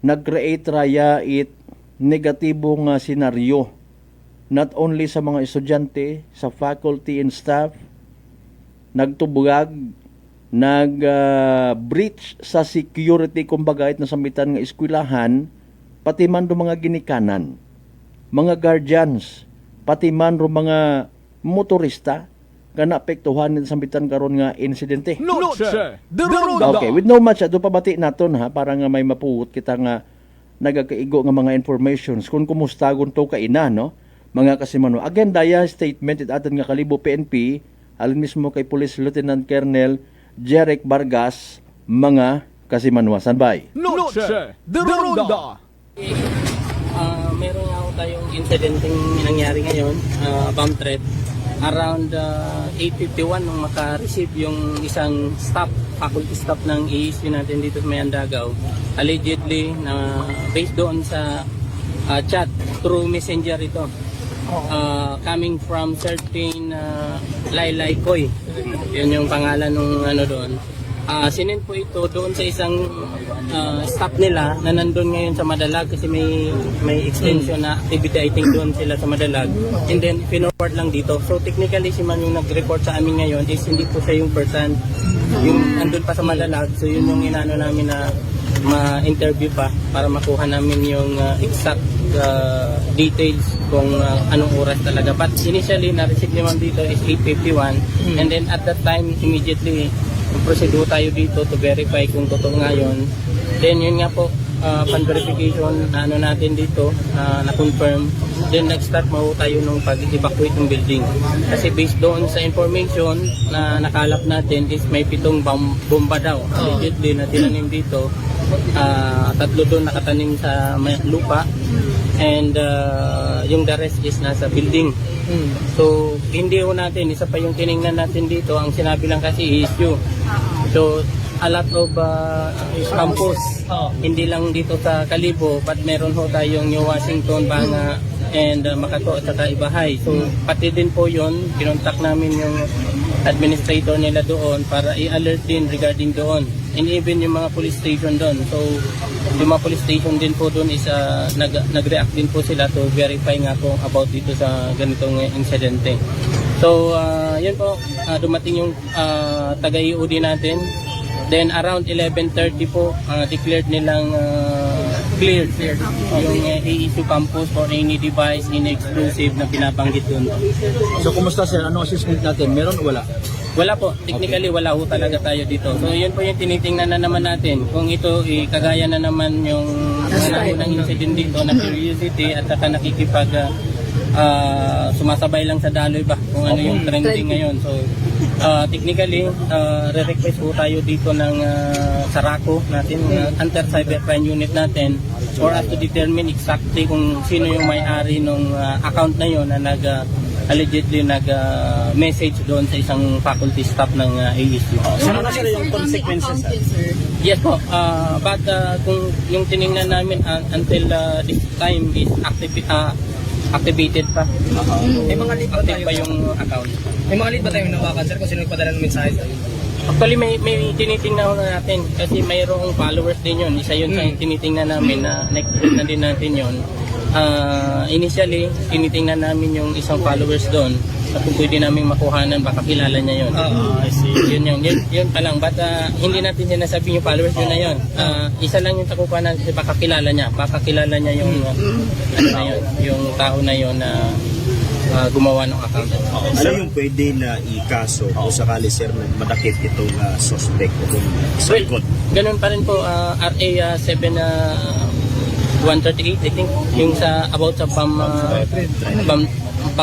nag-create raya it negatibong senaryo not only sa mga estudyante, sa faculty and staff, nagtubugag breach sa security kumbaga it nasambitan nga eskwelahan pati man do mga ginikanan, mga guardians, pati man ro mga motorista nga naapektuhan sa sambitan karon nga insidente. Noche de Ronda. Okay, with no much ado pabati naton ha para nga may mapuot kita nga nagakaigo nga mga informations kung kumusta gunto ka ina no mga kasimano. Again daya statement it aton nga Kalibo PNP alin mismo kay Police Lieutenant Colonel Jeric Vargas mga kasimanwa sanbay. Noche de Ronda. Meron nga ako tayong incidenteng nangyari ngayon, bomb threat. Around 8:51 nung maka-receive yung isang staff, faculty staff ng ASU natin dito sa Mayandagaw. Allegedly, based doon sa chat through messenger ito. Coming from certain Laylay Koy. Yun yung pangalan nung ano doon. Sinend po ito doon sa isang staff nila na nandun ngayon sa Madalag kasi may extension na activity I think doon sila sa Madalag, and then pinorward lang dito. So technically si man yung nag-report sa amin ngayon is hindi po siya yung person yung nandun pa sa Madalag. So yun yung inano namin na ma-interview pa para makuha namin yung exact details kung anong oras talaga. But initially na-receive naman dito is 8:51 and then at that time immediately procedo tayo dito to verify kung totoo nga yun. Then yun nga po, pan-verification ano natin dito, na-confirm. Then nag-start mo tayo nung pag-evacuate ng building. Kasi based doon sa information na nakalap natin is may 7 bomba daw. Allegedly na tinanim dito. 3 doon nakatanim sa lupa. And yung the rest is nasa building. So hindi ho natin, isa pa yung tiningnan natin dito, ang sinabi lang kasi issue. So a lot of campus, hindi lang dito sa Kalibo, but meron ho tayong New Washington, Banga, and Makato at saka Ibahay. So pati din po yun, kinontak namin yung administrator nila doon para i-alert din regarding doon. And even yung mga police station doon. So yung mga police station din po doon is nag-react din po sila to verify nga po about dito sa ganitong insidente. So yun po, dumating yung taga-EOD natin. Then around 11:30 po, declared nilang cleared yung ASU campus for any device inexclusive na pinabanggit doon. So kumusta sir? Ano assessment natin? Meron o wala? Wala po. Technically, wala ho talaga tayo dito. So, yun po yung tinitingnan na naman natin. Kung ito, kagaya na naman yung ng incident dito na curiosity at saka nakikipag sumasabay lang sa daloy ba kung ano yung trending ngayon. So, technically, re-request po tayo dito ng Sarako natin, anti-cybercrime unit natin for us to determine exactly kung sino yung may-ari ng account na yun na allegedly nag-message doon sa isang faculty staff ng ASU. Ano na sila yung consequences? Yes po, but kung yung tiningnan namin until this time is activated pa. May mga lead ba tayo pa yung account? May mga lead ba tayong nawakan sir kung sino nagpadala ng mensahe sa'yo? Actually, may tinitingnan na natin kasi mayroong followers din yun. Isa yun sa tinitingnan namin na next na din natin yun. Initially, tinitingnan namin yung isang followers doon at kung pwede namin makuhanan, baka kilala niya yun. I see. Yun pa lang. But hindi natin sinasabi yung followers yun na yun. Isa lang yung takupan na baka kilala niya. Baka kilala niya yung, ano na yun, yung tao na yun na gumawa ng account. Ano yung pwede na ikaso o sakali sir madakip itong suspect o kung sa likod? Ganun pa rin po, RA 138 I think yung sa about sa bomb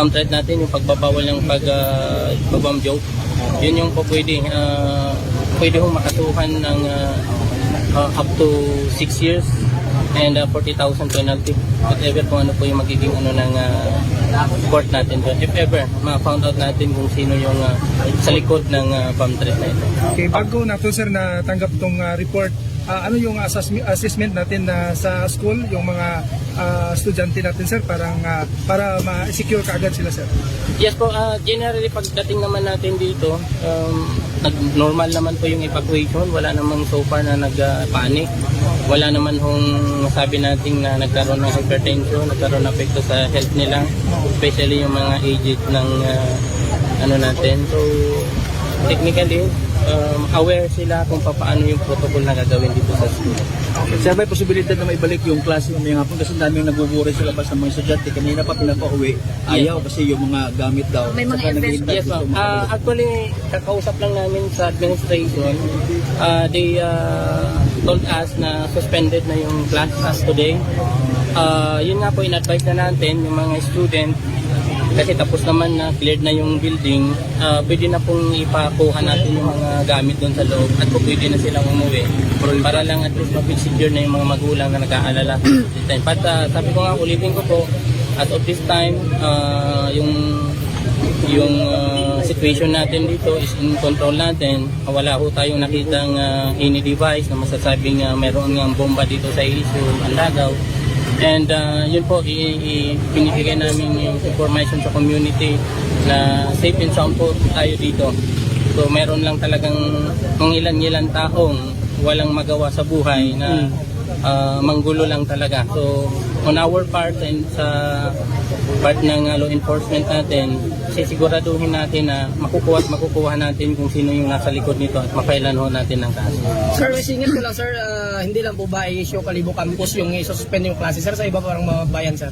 threat natin, yung pagbabawal ng pag-bomb joke, yun yung po pwede hong makasuhan ng up to 6 years and 40,000 penalty, whatever kung ano po yung magiging ano ng court natin doon, if ever ma-found out natin kung sino yung sa likod ng bomb threat na ito. Okay, bago na to sir na tanggap tong report, ano yung assessment natin sa school, yung mga estudyante natin sir, para ma-secure kaagad sila sir? Yes po, generally pagdating naman natin dito, normal naman po yung evacuation, wala namang so far na nag-panic, wala naman hong masabi natin na nagkaroon ng hypertension, nagkaroon ng epekto sa health nila, especially yung mga aged ng ano natin. So technically, aware sila kung paano yung protocol na gagawin dito sa school. Okay. Sir, may posibilidad na maibalik yung klase mamayang hapon kasi dami yung nagbuburay sa labas ng mga estudyante. Kanina pa pinapauwi, ayaw kasi yung mga gamit daw. May mga Saka naghihintay Yes, gusto ma'am. makabalik. Actually, kakausap lang namin sa administration. They told us na suspended na yung class as today. Yun nga po, in-advise na natin yung mga student kasi tapos naman na cleared na yung building, pwede na pong ipakuha natin yung mga gamit doon sa loob at kung pwede na silang umuwi para lang at least ma-secure na yung mga magulang na nag-aalala. But sabi ko nga, ulitin ko po, as of this time, yung situation natin dito is in control natin. Wala ho tayong nakitang any device na masasabing meron ng bomba dito sa issue, Andagaw. And yun po, binibigay namin yung information sa community na safe and sound po tayo dito. So meron lang talagang mga ilan-ilan taong walang magawa sa buhay na manggulo lang talaga. So on our part and sa part ng law enforcement natin, sisiguraduhin natin na makukuha natin kung sino yung nasa likod nito at mapailan ho natin ng kaso. Sir, singit ko lang sir, hindi lang po ba i-issue Kalibo Campus yung i-suspend yung klase sir sa iba parang mga bayan sir?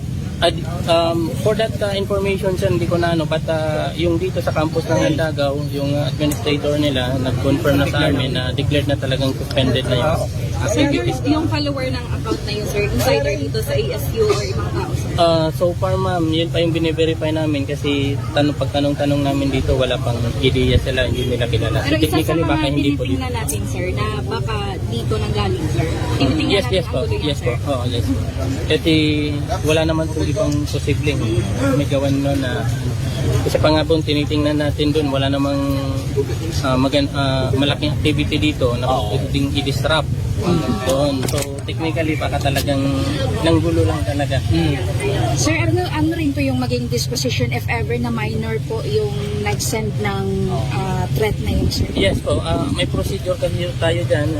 For that information sir, hindi ko na but yung dito sa campus ng Andagaw, yung administrator nila nag-confirm na sa amin na declared na talagang suspended na yung activities. Yung follower ng account na yun sir, insider dito sa ASU or ibang tao sir? So far ma'am, yun pa yung bine-verify namin kasi pagtanong-tanong namin dito, wala pang ideya sila, hindi nila kilala. Pero isa sa Technically, baka mga hindi po dito. tinitingnan natin sir, na baka dito nanggaling sir. Tinitingnan Yes natin po. ang gulo niya, Yes sir. po. Oh, yes. Kasi wala naman po ibang posibleng may gawan no na kasi pa nga po tinitingnan natin doon, wala namang malaking activity dito na pwedeng i-disrupt doon. So technically baka talagang nanggulo lang talaga. Sir, ano rin po yung maging disposition if ever na minor po yung nag-send ng threat na yun sir? Yes po, may procedure kasi tayo dyan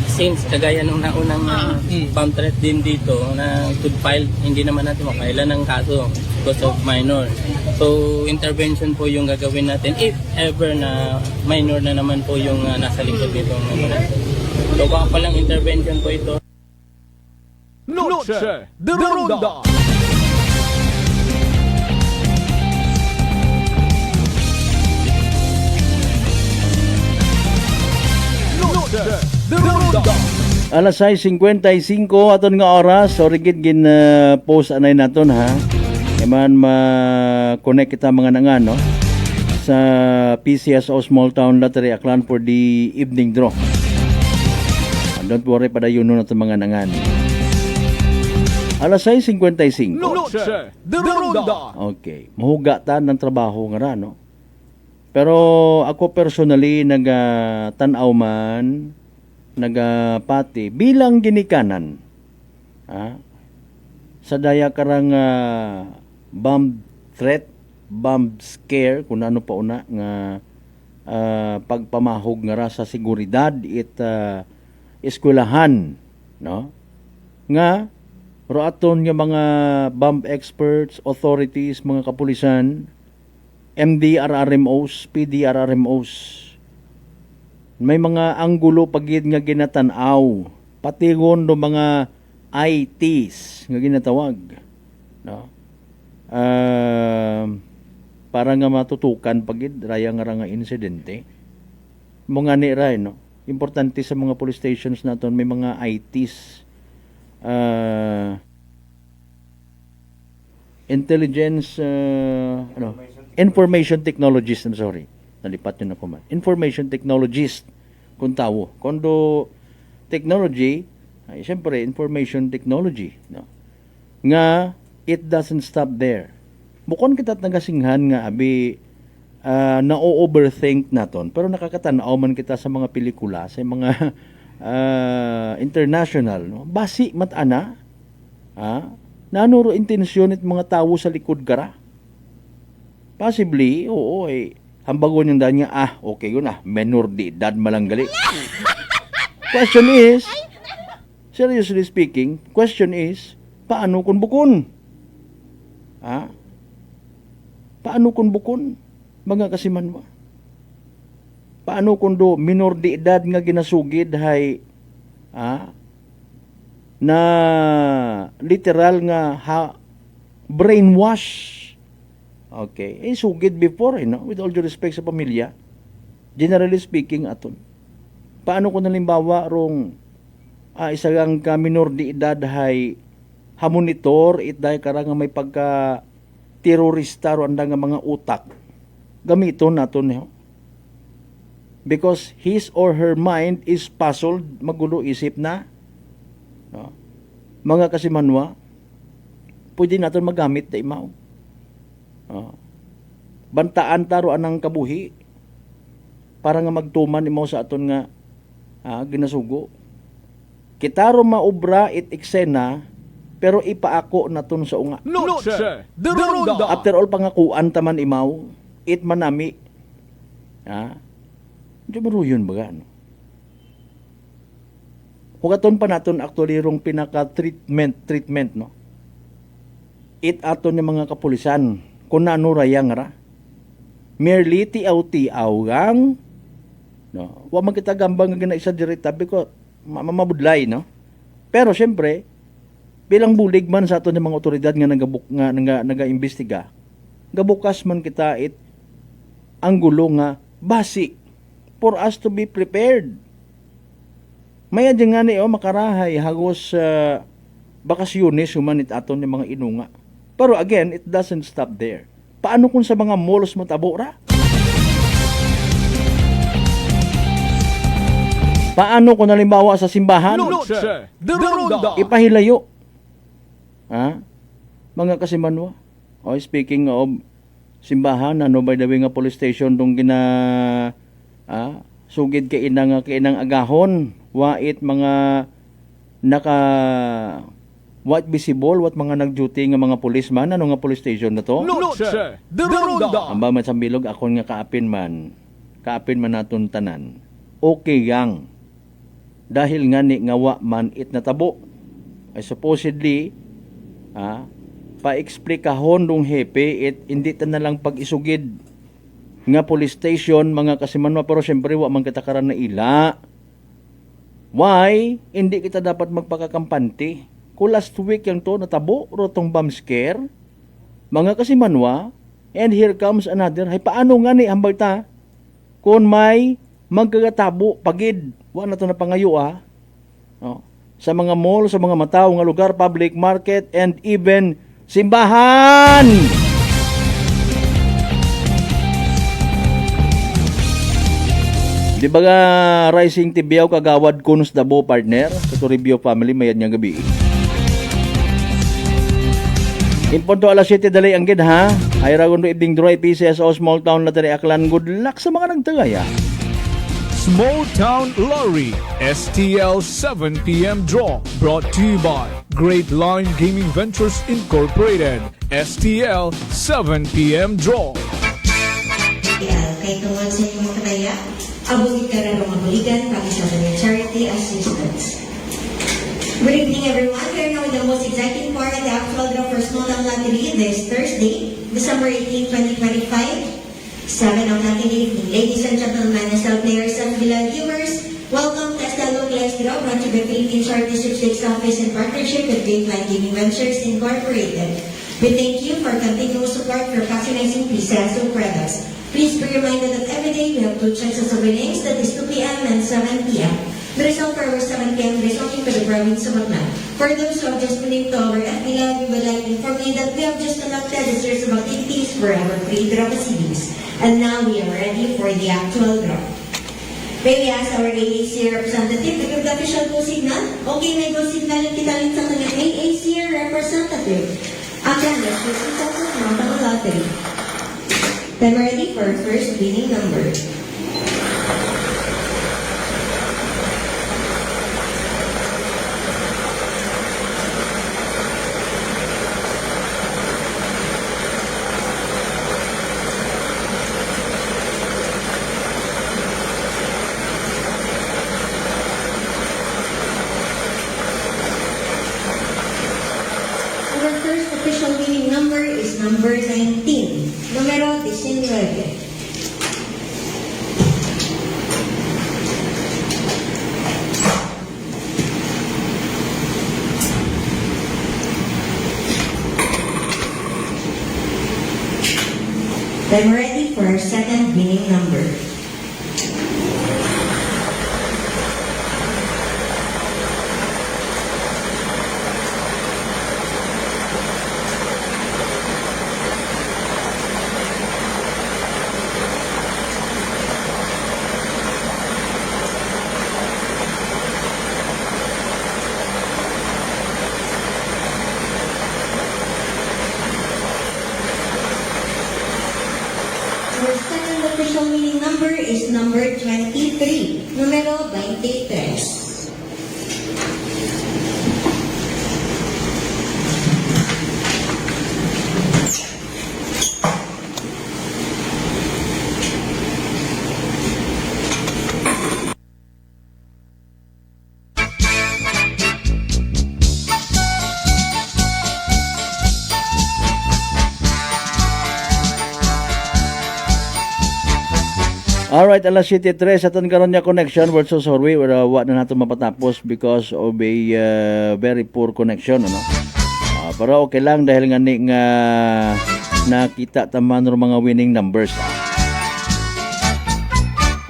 since kagaya nung naunang bomb threat din dito na could file, hindi naman natin makailan ng kaso because of minor. So intervention po yung gagawin natin if ever na minor na naman po yung nasa likod nito. So baka palang intervention po ito. Noche de Ronda. Noche de Ronda. Alas 6:55 aton nga oras, so rigid gin post anay naton ha. Eman ma-connect kita mga nangan no sa PCSO Small Town Lottery Aklan for the evening draw. Don't worry, padayon na ito mga nangan. Alas 6:55. Noche de Ronda. Okay. Mahugatan ng trabaho nga ra, no? Pero ako personally, nag-tanaw man, nagpati, bilang ginikanan, sa daya karang bomb threat, bomb scare, kung ano pa una, nga pagpamahog nga ra sa seguridad, eskwelahan, no? Nga roaton nga mga bomb experts, authorities, mga kapulisan, MDRRMOs, PDRRMOs, may mga anggulo pagid nga ginatanaw, patigon do mga ITs nga ginatawag, no? Para nga matutukan pagid raya nga insidente. Mga ni ray, no? Importante sa mga police stations naton may mga ITs, information technologist, I'm sorry, nalipat yun ako man, information technologist kung tawo, kondo technology ay siyempre information technology, no? Nga it doesn't stop there, bukon kita nagasinghan nga abi na-overthink naton, pero nakakatanaw man kita sa mga pelikula, sa mga international, no? Basi matana, nanuro intensyon it mga tao sa likod gara. Possibly, oo, hambagon yung daan niya, okay yun menor de edad malanggali. Question is, seriously speaking, question is, paano kung bukon? Paano kung bukon? Mga kasiman mo. Paano kundo minor de edad nga ginasugid hay na literal nga brainwash. Okay, sugid before, with all due respect sa pamilya. Generally speaking, aton. Paano kung nalimbawa rong isagang ka minor de edad hay hamonitor itday karang may pagka terorista ro anda nga mga utak. Gamiton naton because his or her mind is puzzled, magulo isip na. No? Mga kasimanwa, pwede natin magamit na imaw. Bantaan taro anang kabuhi para nga magtuman imaw sa aton nga ginasugo. Kitaro maobra it eksena pero ipaako naton sa unga. Noche de Ronda. After all pangakuan taman imaw, it manami. Hindi mo yun baga. Hugaton pa naton actually rong pinaka-treatment, no? It aton yung mga kapulisan kung naano rayang ra. Merely tiaw-tiaw gang, no? Wa man kita gambang nga isa direta because mamabudlay, no? Pero syempre, bilang bulig man sa aton ng mga otoridad nga naga-imbestiga, gabukas man kita ang gulo nga basic for us to be prepared. Maya dyan nga ni makarahay hagos bakasyones humanit aton ng mga inunga. Pero again, it doesn't stop there. Paano kung sa mga malls mo tabora? Paano kung nalimbawa sa simbahan? Noche de Ronda. Ipahilayo. Mga kasimanwa. Speaking of simbahan, by the way nga police station dong sugid kay inang agahon, wait mga what visible, what mga nag-duty nga mga policeman, ano nga police station na to? Noche de Ronda. Amba man sa bilog, akon nga kaapin man naton tanan. Okay gang. Dahil nga ni ngawa man it natabo. Ay supposedly, pa-explikahon dong hepe, hindi ta na lang pag-isugid nga police station, mga kasimanwa, pero syempre wa man kita karan na ila. Why? Hindi kita dapat magpakakampante. Kung last week yung to, natabo, rotong bomb scare, mga kasimanwa, and here comes another. Hay, paano nga ni, hambal ta, kung may magkagatabo, pagid, wa na to na pangayo, no? Sa mga mall, sa mga mataw, nga lugar, public market, and even simbahan! Di ba nga Rising Tibiyaw kagawad kunos dabo partner sa Toribio family mayad nga gabi. In punto alas 7 dalay ang gid ha. Hayragon do ibding dry PCSO Small Town Lottery Aklan. Good luck sa mga nagtagaya. Small Town Lottery STL 7 p.m. draw brought to you by Great Line Gaming Ventures Incorporated. STL 7 p.m. draw. Kay tungod sa inyong kataya, abugit ka rin mga buligan para sa mga charity assistance. Good evening everyone. We are now in the most exciting part of the actual draw for Small Town Lottery this Thursday, December 18, 2025. 7 o'clock in the evening. Ladies and gentlemen, SL players and beloved viewers, welcome to SL Locals Draw brought to you by Philippine Charity Sweepstakes Office in partnership with Great Line Gaming Ventures Incorporated. We thank you for continuous support for customizing PCSO products. Please be reminded that every day we have two chances of winnings, that is 2 p.m. and 7 p.m. The result for our 7 p.m. is only for the province of Magna. For those who have just been to our FB Live, we would like to inform you that we have just conducted a series of activities for our free draw proceedings. And now we are ready for the actual draw. May we ask our AAC representative to give the official go signal? Okay, may go signal kita rin sa kanyang AAC representative. Again, let's proceed sa Small Town Lottery. Then we're ready for our first winning number. Our first official winning number is number 19. Numero 19. Then we're ready for our second winning number. Our second official winning number is number 23, numero 23. Alright, alas 7:03 aton karon niya connection. We're so sorry, wa na nato mapatapos because of a very poor connection, ano. Pero okay lang dahil nga nakita taman ro mga winning numbers.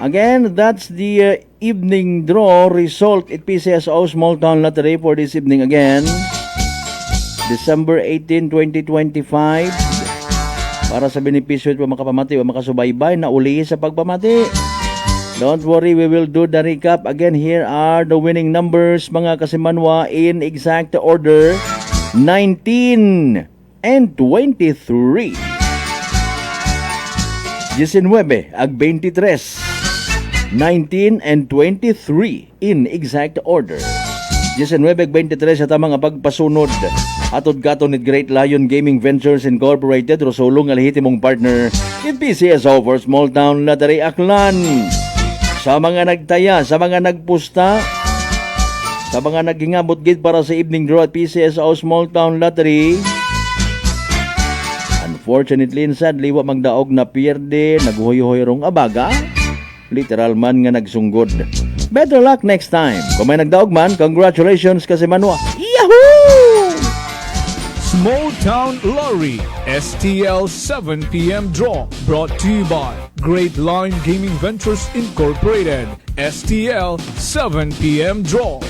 Again, that's the evening draw result at PCSO Small Town Lottery for this evening again. December 18, 2025. Para sa benepisyo at makapamati o makasubaybay na uli sa pagpamati. Don't worry, we will do the recap. Again, here are the winning numbers, mga kasimanwa, in exact order. 19 and 23. 19 ag 23. 19 and 23 in exact order. 19 ag 23 sa tamang pagpasunod. Atod katon ni Great Lion Gaming Ventures Incorporated, rosulong nga lehitimong partner in PCSO for Small Town Lottery Aklan. Sa mga nagtaya, sa mga nagpusta, sa mga naghingabot gid para sa evening draw at PCSO Small Town Lottery, unfortunately and sadly, wa magdaog na pierde, naghuhoy-hoy rong abaga, literal man nga nagsunggod. Better luck next time. Kung may nagdaog man, congratulations kasi manwa. Yahoo! Small Town Lottery STL 7 p.m. draw brought to you by Great Lion Gaming Ventures Incorporated. STL 7 p.m. draw.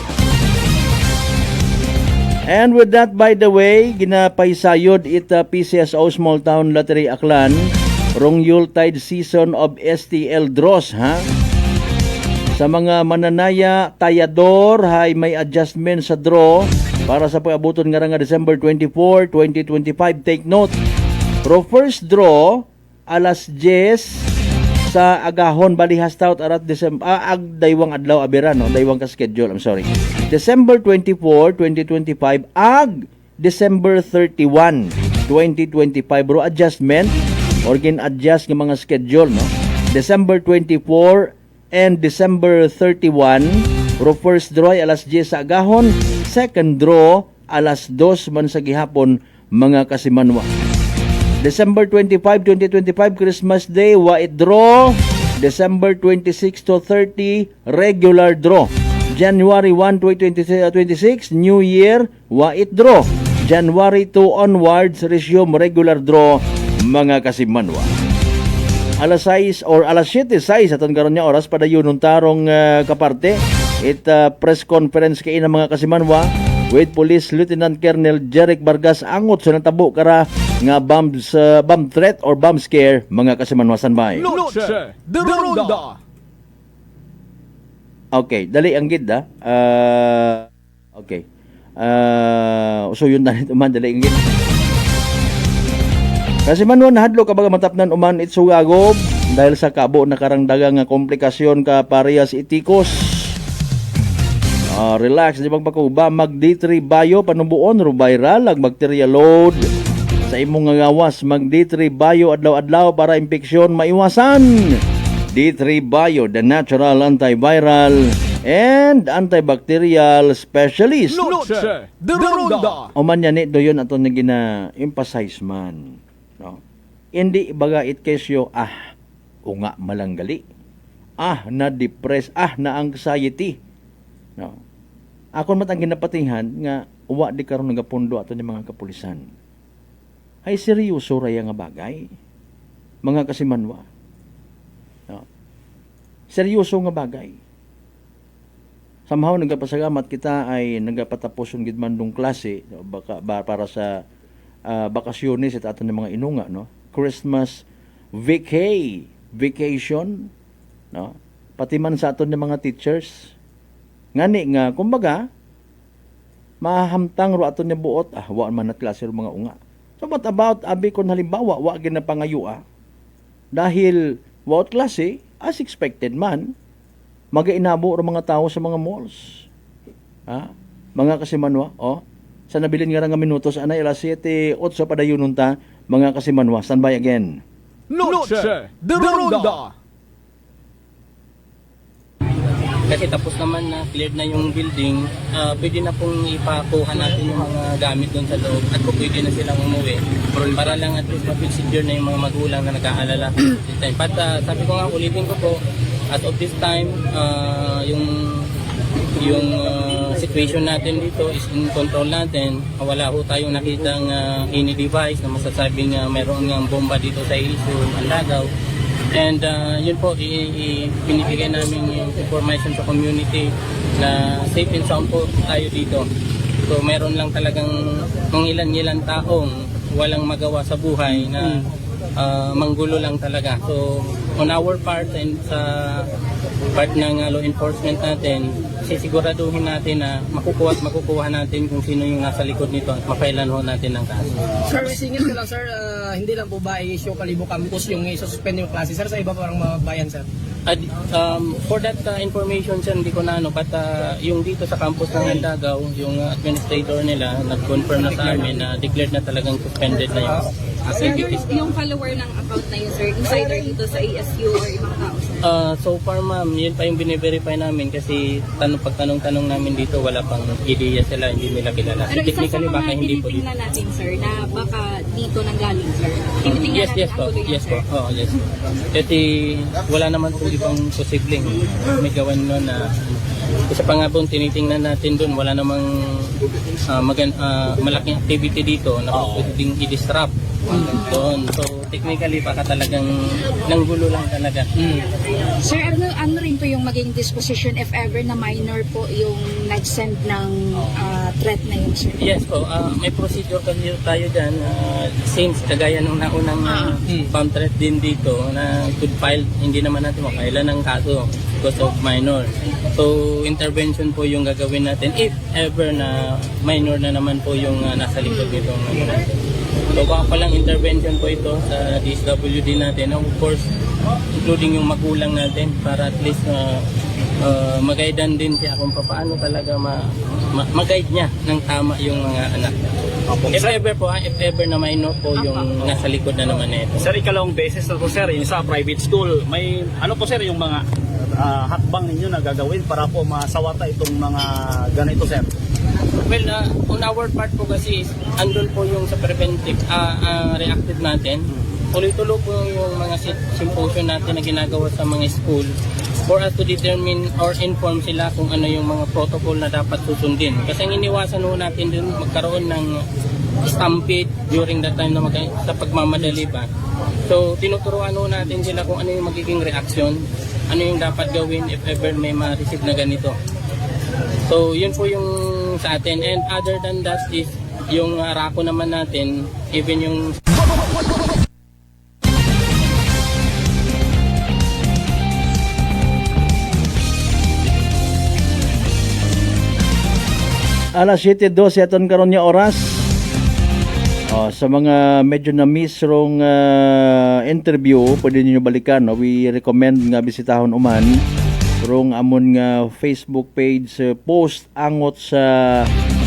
And with that, by the way, ginapaysayod ita PCSO Small Town Lottery Aklan rong Yuletide season of STL draws, ha? Sa mga mananaya, tayador, hay may adjustment sa draw para sa pag-abuton nga December 24, 2025. Take note, pro first draw, alas 10 sa agahon, balihas taot arat December, daywang adlaw abiran, no? Daywang ka-schedule, I'm sorry. December 24, 2025, ag December 31, 2025. Bro, adjustment, or gin-adjust ng mga schedule, no? December 24 and December 31, pro first draw alas 10 sa agahon, second draw alas 2 man sa gihapon, mga kasimanwa. December 25, 2025, Christmas Day, wait draw. December 26 to 30, regular draw. January 1, 2026, New Year, wait draw. January 2 onwards, resume regular draw, mga kasimanwa. Alas 6 or alas 7:06 aton karon nya oras padayon ng tarong kaparte it press conference kay na mga kasimanwa with Police Lieutenant Colonel Jeric Vargas angot sa natabo kara nga bomb threat or bomb scare, mga kasimanwa. Standby. Noche de Ronda. Okay, dali ang gid da. Okay. So yun na nito man, dali ang gid. Kasi manuan hadlo kabaga matapnan uman itsugagob dahil sa kabo na karangdagang nga komplikasyon ka parehas itikos. Relax, di magpakuba mag D3 Bio panubuon ro viral ag bacteria load sa imong nga gawas. Mag D3 Bio adlaw-adlaw para impeksyon maiwasan. D3 Bio, the natural antiviral and antibacterial specialist. Noche de Ronda. O man yan doyon ato na gina-emphasize man. No? Hindi baga it kesyo, unga malanggali. Na-depress, na-anxiety. No? Akon matang ginapatinghan nga uwa di karon nagapundo ato ni mga kapulisan. Ay seryoso raya nga bagay. mga kasimanwa. No? Seryoso nga bagay. Somehow nagapasalamat kita ay nagapatapos yung gidmandong klase, no? Para sa bakasyones at aton ng mga inunga, no? Christmas vacation, no? Pati man sa aton ng mga teachers. Ngani nga, kumbaga, mahamtang ro aton ni buot, wa man na klase ro mga unga. So what about, abi kung halimbawa, wa ginapangayua, dahil wa klase, as expected man, mag-inabo ro mga tao sa mga malls. Ha? Mga kasimanwa, sa nabilin nga nga minutos, anay, alas 7:08 padayunon ta, mga kasimanwa, standby again. Noche de Ronda. Kasi tapos naman na cleared na yung building, pwede na pong ipakuha natin yung mga gamit doon sa loob at pwede na silang umuwi para lang at least ma-feel secure na yung mga magulang na nag-aalala this time. But sabi ko nga, ulitin ko po, as of this time, yung situation natin dito is in control natin. Wala ho tayong nakitang any device na masasabing mayroon ng bomba dito sa issue, ang lagaw. And yun po, pinibigay namin yung information sa community na safe and sound po tayo dito. So meron lang talagang mga ilan-ilan taong walang magawa sa buhay na manggulo lang talaga. So on our part and sa part ng law enforcement natin, sisiguraduhin natin na makukuha natin kung sino yung nasa likod nito at mapailan ho natin ng kaso. Sir, singit ko lang sir, hindi lang po ba i-issue Kalibo Campus yung i-suspend yung klase sir sa iba parang mga bayan sir? For that information sir, hindi ko na but yung dito sa campus ng Andagaw, yung administrator nila nag-confirm na sa amin na declared na talagang suspended na yung activities. Yung follower ng account na yun, sir, insider dito sa ASU or ibang tao, sir? So far ma'am, yun pa yung bine-verify namin kasi pagtanong-tanong namin dito, wala pang ideya sila, hindi nila kilala. So, Pero isa sa technically mga baka hindi po dito. tinitingnan natin, sir, na baka dito nanggaling, sir. Tinitingnan natin Yes po. ang tuloy Yes sir. po. Yes. Kasi wala naman po ibang posibleng may gawan nun na isa pa nga po tinitingnan natin doon, wala namang malaking activity dito na pwedeng i-disrupt doon. So technically baka talagang nanggulo lang talaga. Sir, ano rin po yung maging disposition if ever na minor po yung nag-send ng threat na yun, sir? Yes po, may procedure kasi tayo dyan. Since kagaya nung naunang bomb threat din dito na could file, hindi naman natin makailan ng kaso because of minor. So intervention po yung gagawin natin if ever na minor na naman po yung nasa likod nito. So baka palang intervention po ito sa DSWD natin. Of course, including yung magulang natin para at least mag-guidean din siya kung paano talaga mag-guide niya ng tama yung mga anak. If ever na minor po yung nasa likod na naman nito. Sir, ikalawang beses na po sir, yung sa private school, may ano po sir yung mga hakbang ninyo na gagawin para po masawata itong mga ganito sir? Well, on our part po kasi andun po yung sa preventive reactive natin. Tuloy-tuloy po yung mga symposium natin na ginagawa sa mga school for us to determine or inform sila kung ano yung mga protocol na dapat susundin. Kasi ang iniwasan ho natin din magkaroon ng stampede during that time na sa pagmamadali pa. So tinuturuan ho natin sila kung ano yung magiging reaction, ano yung dapat gawin if ever may ma-receive na ganito. So yun po yung sa atin, and other than that is yung RACO naman natin, even yung alas 7:12 aton karon nga oras. Sa mga medyo na miss rong interview, pwede niyo balikan, no? We recommend nga bisitahon uman rong amon nga Facebook page post angot sa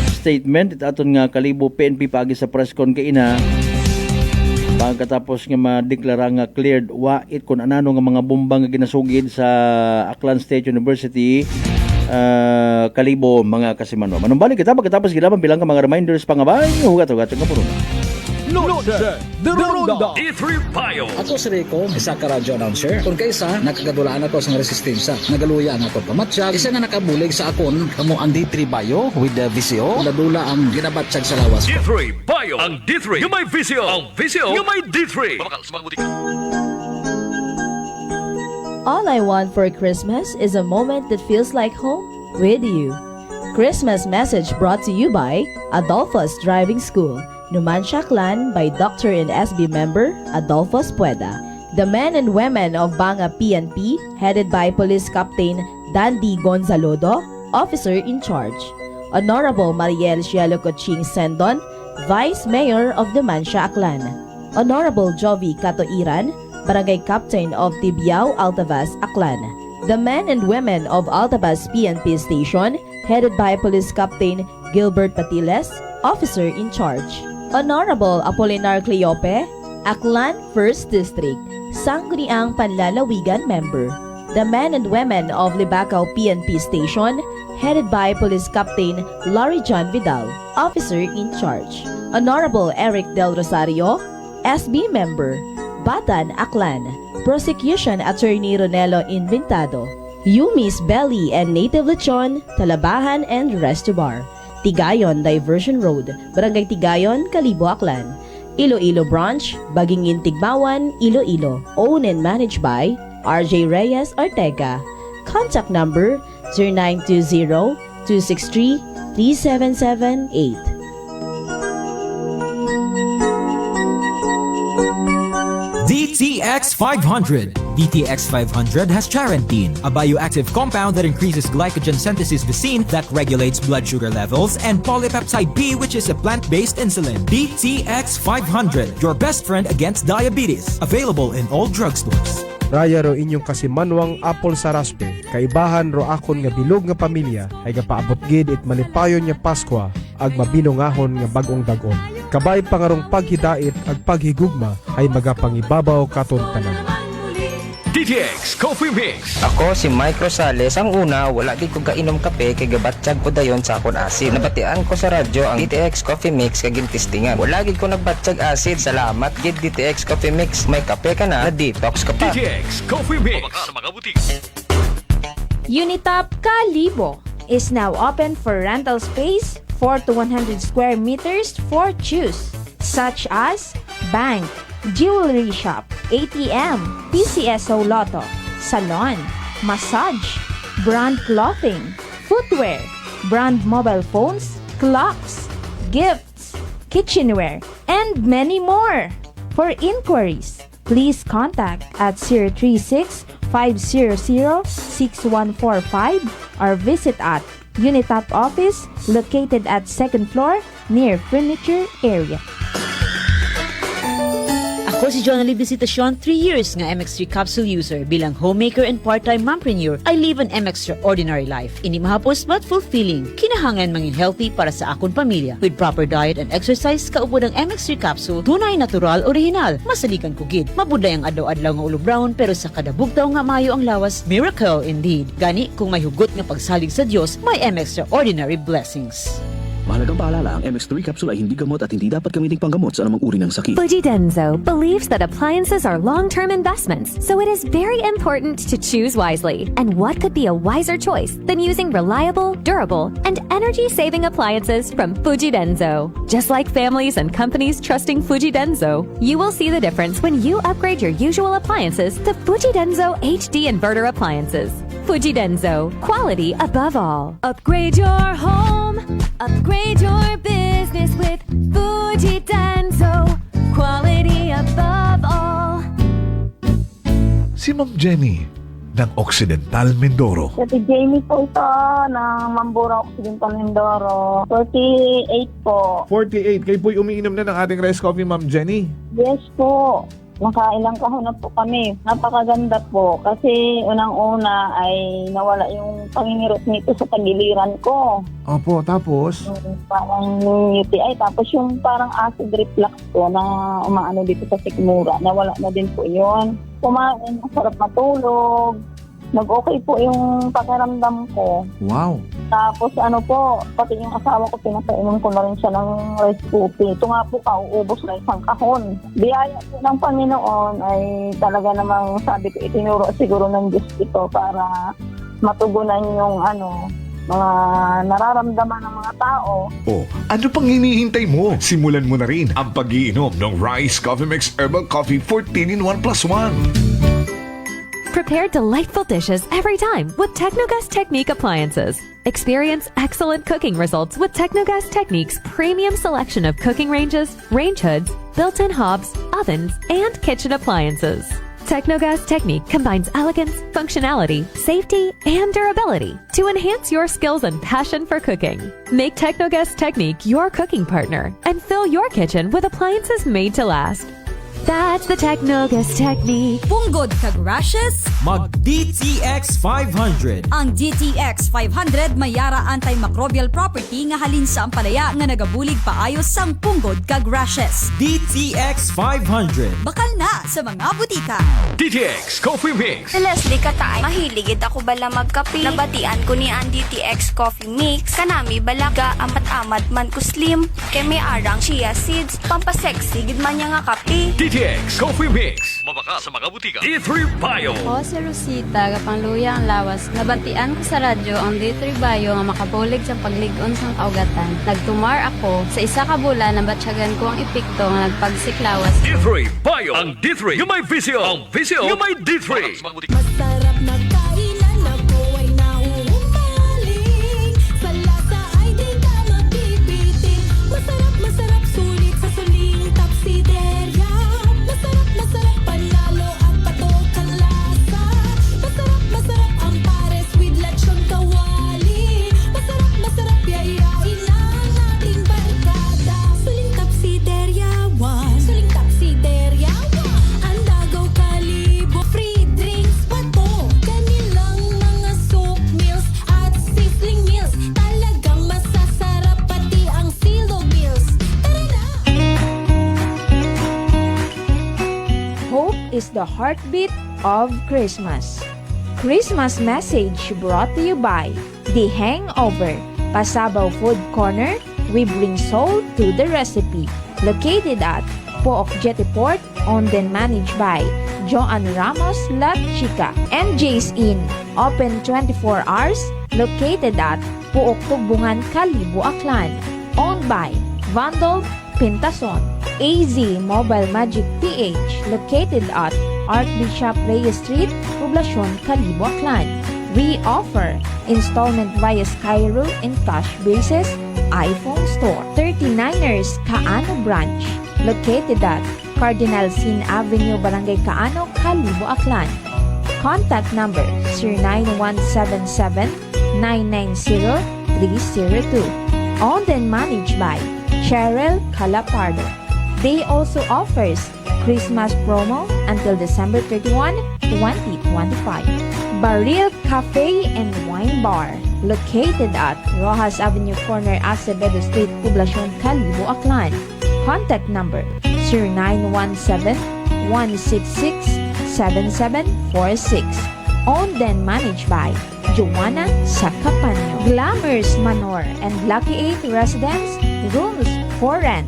statement it aton nga Kalibo PNP paagi sa press con kaina pagkatapos nga madeklara nga cleared wait kun anano nga mga bomba nga ginasugid sa Aklan State University. Kalibo mga kasimano. Manumbalik kita pagkatapos gilaban bilang ka mga reminders pangabay hugat-hugat nga puro. Noche de Ronda. D3 Bio. Ako si Rico, isa ka radyo announcer. Kung kaysa, nakagadulaan ako sa resistensya. Nagaluya ang ako pamatsyag. Isa nga nakabulig sa akon, kamo ang D3 Bio with the VCO. Nadula ang ginabatsyag sa lawas. D3 Bio. Ang D3 yung may VCO. Ang VCO yung may D3. Pamakal sa mga butika. All I want for Christmas is a moment that feels like home with you. Christmas message brought to you by Adolfos Driving School, Numancia Clan by Dr. and SB member Adolfos Pueda. The men and women of Banga PNP, headed by Police Captain Dandy Gonzalodo, Officer in Charge. Honorable Mariel Cielo Coching Sendon, Vice Mayor of Numancia Clan. Honorable Jovi Catoiran, Barangay Captain of Tibiao, Altavas, Aklan. The men and women of Altavas PNP Station, headed by Police Captain Gilbert Patiles, Officer in Charge. Honorable Apolinar Cleope, Aklan 1st District, Sangguniang Panlalawigan Member. The men and women of Libacao PNP Station, headed by Police Captain Larry John Vidal, Officer in Charge. Honorable Eric Del Rosario, SB Member. Batan, Aklan, Prosecution Attorney Ronelo Inventado, Yumis Belly and Native Lechon, Talabahan and Resto Bar, Tigayon Diversion Road, Barangay Tigayon, Kalibo, Aklan, Iloilo Branch, Bagingin Tigbawan, Iloilo, owned and managed by RJ Reyes Ortega. Contact number 0920-263-3778. DTX 500. DTX 500 has Charantine, a bioactive compound that increases glycogen synthesis Vicine that regulates blood sugar levels, and polypeptide B, which is a plant-based insulin. DTX 500, your best friend against diabetes. Available in all drugstores. Raya ro inyong kasimanwang apple sa raspe, kaibahan ro akon nga bilog nga pamilya ay gapaabot gid it malipayon nga Paskwa ag mabinungahon nga bag-ong dagon. Kabay pangarong paghidait ag paghigugma ay magapangibabaw katon tanan. DTX Coffee Mix. Ako si Mike Rosales. Ang una, wala di ko kainom kape kay gabatsyag ko dayon sa akon asid. Nabatian ko sa radyo ang DTX Coffee Mix kay gintistingan. Wala gid ko nagbatsyag asid. Salamat gid DTX Coffee Mix. May kape ka na detox ka pa. DTX Coffee Mix. Sa mga butik. Unitop Kalibo is now open for rental space 4 to 100 square meters for choose, such as bank, jewelry shop, ATM, PCSO Lotto, salon, massage, brand clothing, footwear, brand mobile phones, clocks, gifts, kitchenware, and many more. For inquiries, please contact at 036-500-6145 or visit at Unitop office located at 2nd floor near furniture area. Ako si Jonalyn Visitacion, 3 years nga MX3 capsule user. Bilang homemaker and part-time mompreneur, I live an extraordinary life. Ini mahapos but fulfilling. Kinahangan mangin healthy para sa akon pamilya. With proper diet and exercise, kaupod ang MX3 capsule, tunay natural, original. Masalikan ko gid. Mabuday ang adlaw-adlaw nga ulo brown, pero sa kada bugtaw nga mayo ang lawas, miracle indeed. Gani, kung may hugot nga pagsalig sa Dios, may extraordinary blessings. Mahalagang paalala, ang MX3 capsule ay hindi gamot at hindi dapat gamiting panggamot sa anumang uri ng sakit. Fujidenzo believes that appliances are long-term investments, so it is very important to choose wisely. And what could be a wiser choice than using reliable, durable, and energy-saving appliances from Fujidenzo? Just like families and companies trusting Fujidenzo, you will see the difference when you upgrade your usual appliances to Fujidenzo HD inverter appliances. Fujidenzo, quality above all. Upgrade your home, upgrade your business with Fujidenzo, quality above all. Si Ma'am Jenny ng Occidental Mindoro. Si Jamie po ito ng Mambura Occidental Mindoro. 48 po. 48. Kayo po'y umiinom na ng ating rice coffee, Ma'am Jenny. Yes po. Nakailang kahon na po kami. Napakaganda po. Kasi unang-una ay nawala yung pangingirot nito sa tagiliran ko. Opo, tapos? Parang UTI. Tapos yung parang acid reflux po na umaano dito sa sikmura. Nawala na din po yun. Kumain, masarap matulog. Nag-okay po yung pakiramdam ko. Wow. Tapos ano po, pati yung asawa ko, pinapainom ko na rin siya ng rice coffee. Ito nga po, kauubos na isang kahon. Biyaya po ng Panginoon ay talaga namang sabi ko, itinuro siguro ng Diyos ito para matugunan yung mga nararamdaman ng mga tao. Oh, ano pang hinihintay mo? Simulan mo na rin ang pag-iinom ng Rice Coffee Mix Herbal Coffee 14 in 1 plus 1. Prepare delightful dishes every time with Technogas Technique appliances. Experience excellent cooking results with Technogas Technique's premium selection of cooking ranges, range hoods, built-in hobs, ovens, and kitchen appliances. Technogas Technique combines elegance, functionality, safety, and durability to enhance your skills and passion for cooking. Make Technogas Technique your cooking partner and fill your kitchen with appliances made to last. That's the Technogas Technique. Punggod kag rashes? Mag DTX 500. Ang DTX 500 may yara antimicrobial property nga halin sa ampalaya nga nagabulig paayos sang punggod kag rashes. DTX 500. Bakal na sa mga butika. DTX Coffee Mix. Si Leslie Katay, mahiligid ako bala magkape. Nabatian ko ni ang DTX Coffee Mix. Kanami balaga amat-amat man ko slim. Kay may arang chia seeds. Pampasexy gid man niya nga kape. DTX Coffee Mix. Mabaka sa mga butika. D3 Bio. Ako si Rosita, kapangluya ang lawas. Nabatian ko sa radyo ang D3 Bio nga makabulig sa pagligon sang kaugatan. Nagtumar ako. Sa isa ka bulan, nabatsyagan ko ang epekto nga nagpagsiklawas. D3 Bio. Ang D3 yung may visyo. Ang visyo yung may D3. Masarap na kainan na po ay nahuhumaling. Sa lasa ay di ka mabibitin. Masarap sulit sa suling tapsiderya. Masarap panalo at patok ang lasa. Masarap ang pares with lechon kawali. Masarap yayain ang ating barkada. Suling tapsiderya 1. Suling tapsiderya 1. Ang Dagaw Kalibo free drinks pa to. Kanilang mga soup meals at sizzling meals. Talagang masasarap pati ang silo meals. Tara na! Hope is the heartbeat of Christmas. Christmas message brought to you by The Hangover, Pasabaw Food Corner. We bring soul to the recipe. Located at Pook Jetty Port, owned and managed by Joan Ramos La Chica. MJ's Inn, open 24 hours. Located at Pook Tugbungan, Kalibo, Aklan. Owned by Vandal Pintason. AZ Mobile Magic PH, located at Archbishop Reyes Street, Poblacion, Kalibo, Aklan. We offer installment via Skyro and cash basis. iPhone Store. 39ers Kaano Branch, located at Cardinal Sin Avenue, Barangay Kaano, Kalibo, Aklan. Contact number 09177-990-302. Owned and managed by Cheryl Calapardo. They also offers Christmas promo until December 31, 2025. Baril Cafe and Wine Bar, located at Rojas Avenue Corner, Acevedo Street, Poblacion, Kalibo, Aklan. Contact number 0917-166-7746. Owned and managed by Joanna Sacapanyo. Glamours Manor and Lucky 8 Residence, rooms for rent.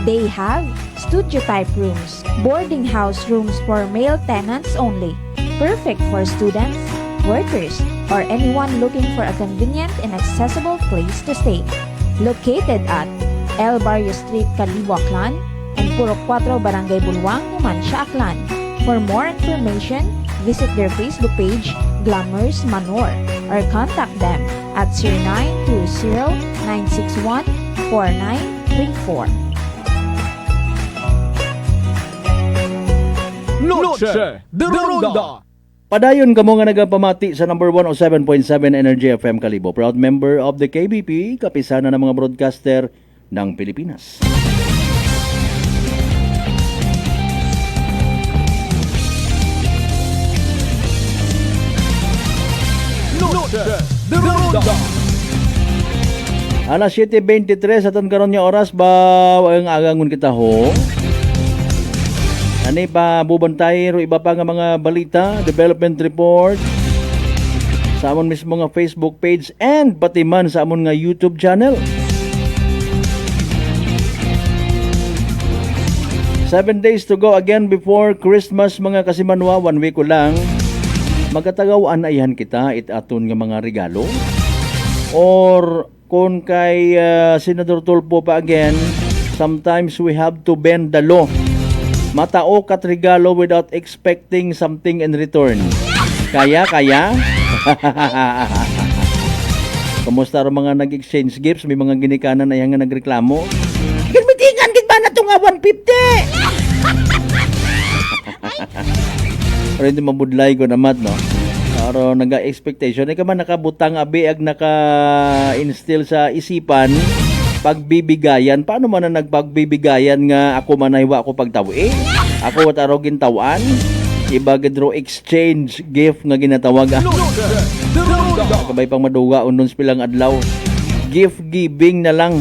They have studio-type rooms, boarding house rooms for male tenants only, perfect for students, workers, or anyone looking for a convenient and accessible place to stay. Located at El Barrio Street, Kalibo, Aklan, and Purok 4, Barangay Bulwang, Numancia, Aklan. For more information, visit their Facebook page, Glamours Manor, or contact them at 0920-961-4934. Noche de Ronda. Padayon kamo nga nagapamati sa number 107.7 Energy FM Kalibo. Proud member of the KBP, kapisana ng mga broadcaster ng Pilipinas. Noche de Ronda. Alas 7:23 aton karon nga oras ba ang agangon kita ho. Ani pa bubantay ro iba pa nga mga balita, development report sa amon mismo nga Facebook page and pati man sa amon nga YouTube channel. 7 days to go again before Christmas mga kasimanwa, 1 week ko lang. Magatagawan ayhan kita itaton nga mga regalo. Or kung kay Senador Tulfo pa again, sometimes we have to bend the law. Matao kat regalo without expecting something in return. Kaya? Kumusta ro mga nag-exchange gifts? May mga ginikanan na yang nga nagreklamo. Kinmitingan gid ba na to nga 150? Pero hindi mabudlay ko naman, no? Pero naga-expectation. Ay ka man nakabutang abi ag naka-instill sa isipan pagbibigayan. Paano man na nagpagbibigayan nga ako manaywa ako pagtawi? Ako wat arogin tawan? Iba gidro exchange gift nga ginatawag. Kabay pang maduga unon pilang adlaw. Gift giving na lang.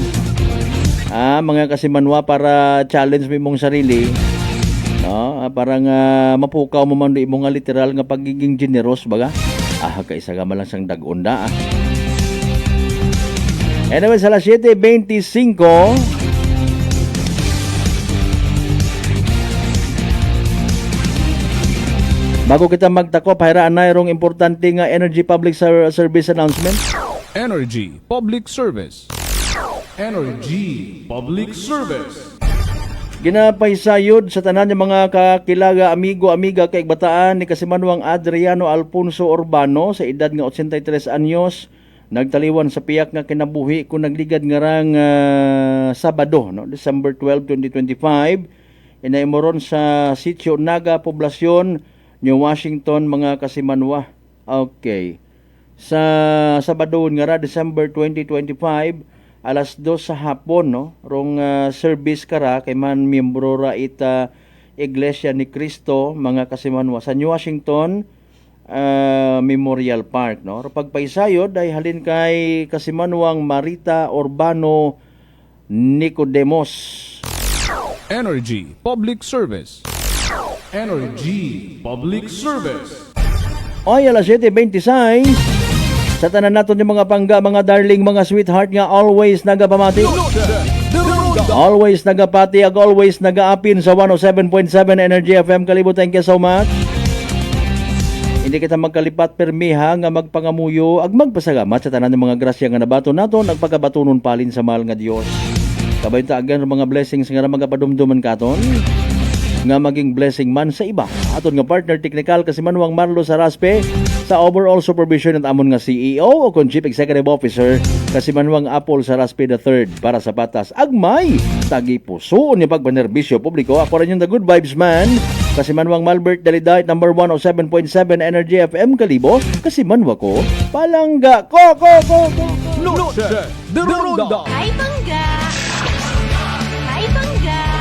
Mga kasimanwa para challenge mo mong sarili. No, parang mapukaw mo man mo nga literal nga pagiging generous baga. Kaisa ka malang sang dag-onda. Anyway, sa 7:25 bago kita magtakop, hayraan na yung importante nga energy public service announcement. Energy Public Service. Energy Public Service. Ginapaysayod sa tanan ng mga kakilaga, amigo, amiga kay bataan ni Kasimanwang Adriano Alfonso Urbano sa edad nga 83 anyos. Nagtaliwan sa piyak nga kinabuhi kung nagligad nga rang Sabado, no? December 12, 2025. Inaimoron sa Sitio Naga, Poblasyon, New Washington, mga Kasimanwa. Okay. Sa Sabado nga ra, December 2025, alas 2 sa hapon, no? Rong service kara kay man miyembro ra ita Iglesia ni Cristo, mga Kasimanwa, sa New Washington Memorial Park, no? Pagpaisayod ay halin kay Kasimanwang Marita Urbano Nicodemos. Energy Public Service. Energy Public Service. Oy, alas 7:26. Sa tanan naton yung mga pangga, mga darling, mga sweetheart nga always nagapamati. Always nagapati, ag always nagaapin sa 107.7 Energy FM Kalibo. Thank you so much. Hindi kita magkalipat permiha nga magpangamuyo ag magpasalamat sa tanan ng mga grasya nga nabato naton ag pagkabatunon palin sa mahal nga Dios. Kabay ta agan mga blessings nga magapadumduman katon nga maging blessing man sa iba. Aton nga partner technical Kasimanwang Marlo Saraspe sa overall supervision at amon nga CEO o kon Chief Executive Officer Kasimanwang Apple Saraspe III para sa patas agmay tagi puso ni pagbanerbisyo publiko. Ako rin yung the good vibes man Kasimanwang Malbert Daliday number 107.7 Energy FM Kalibo. Kasimanwa ko palangga ko. Noche de Ronda. Ay, bangga!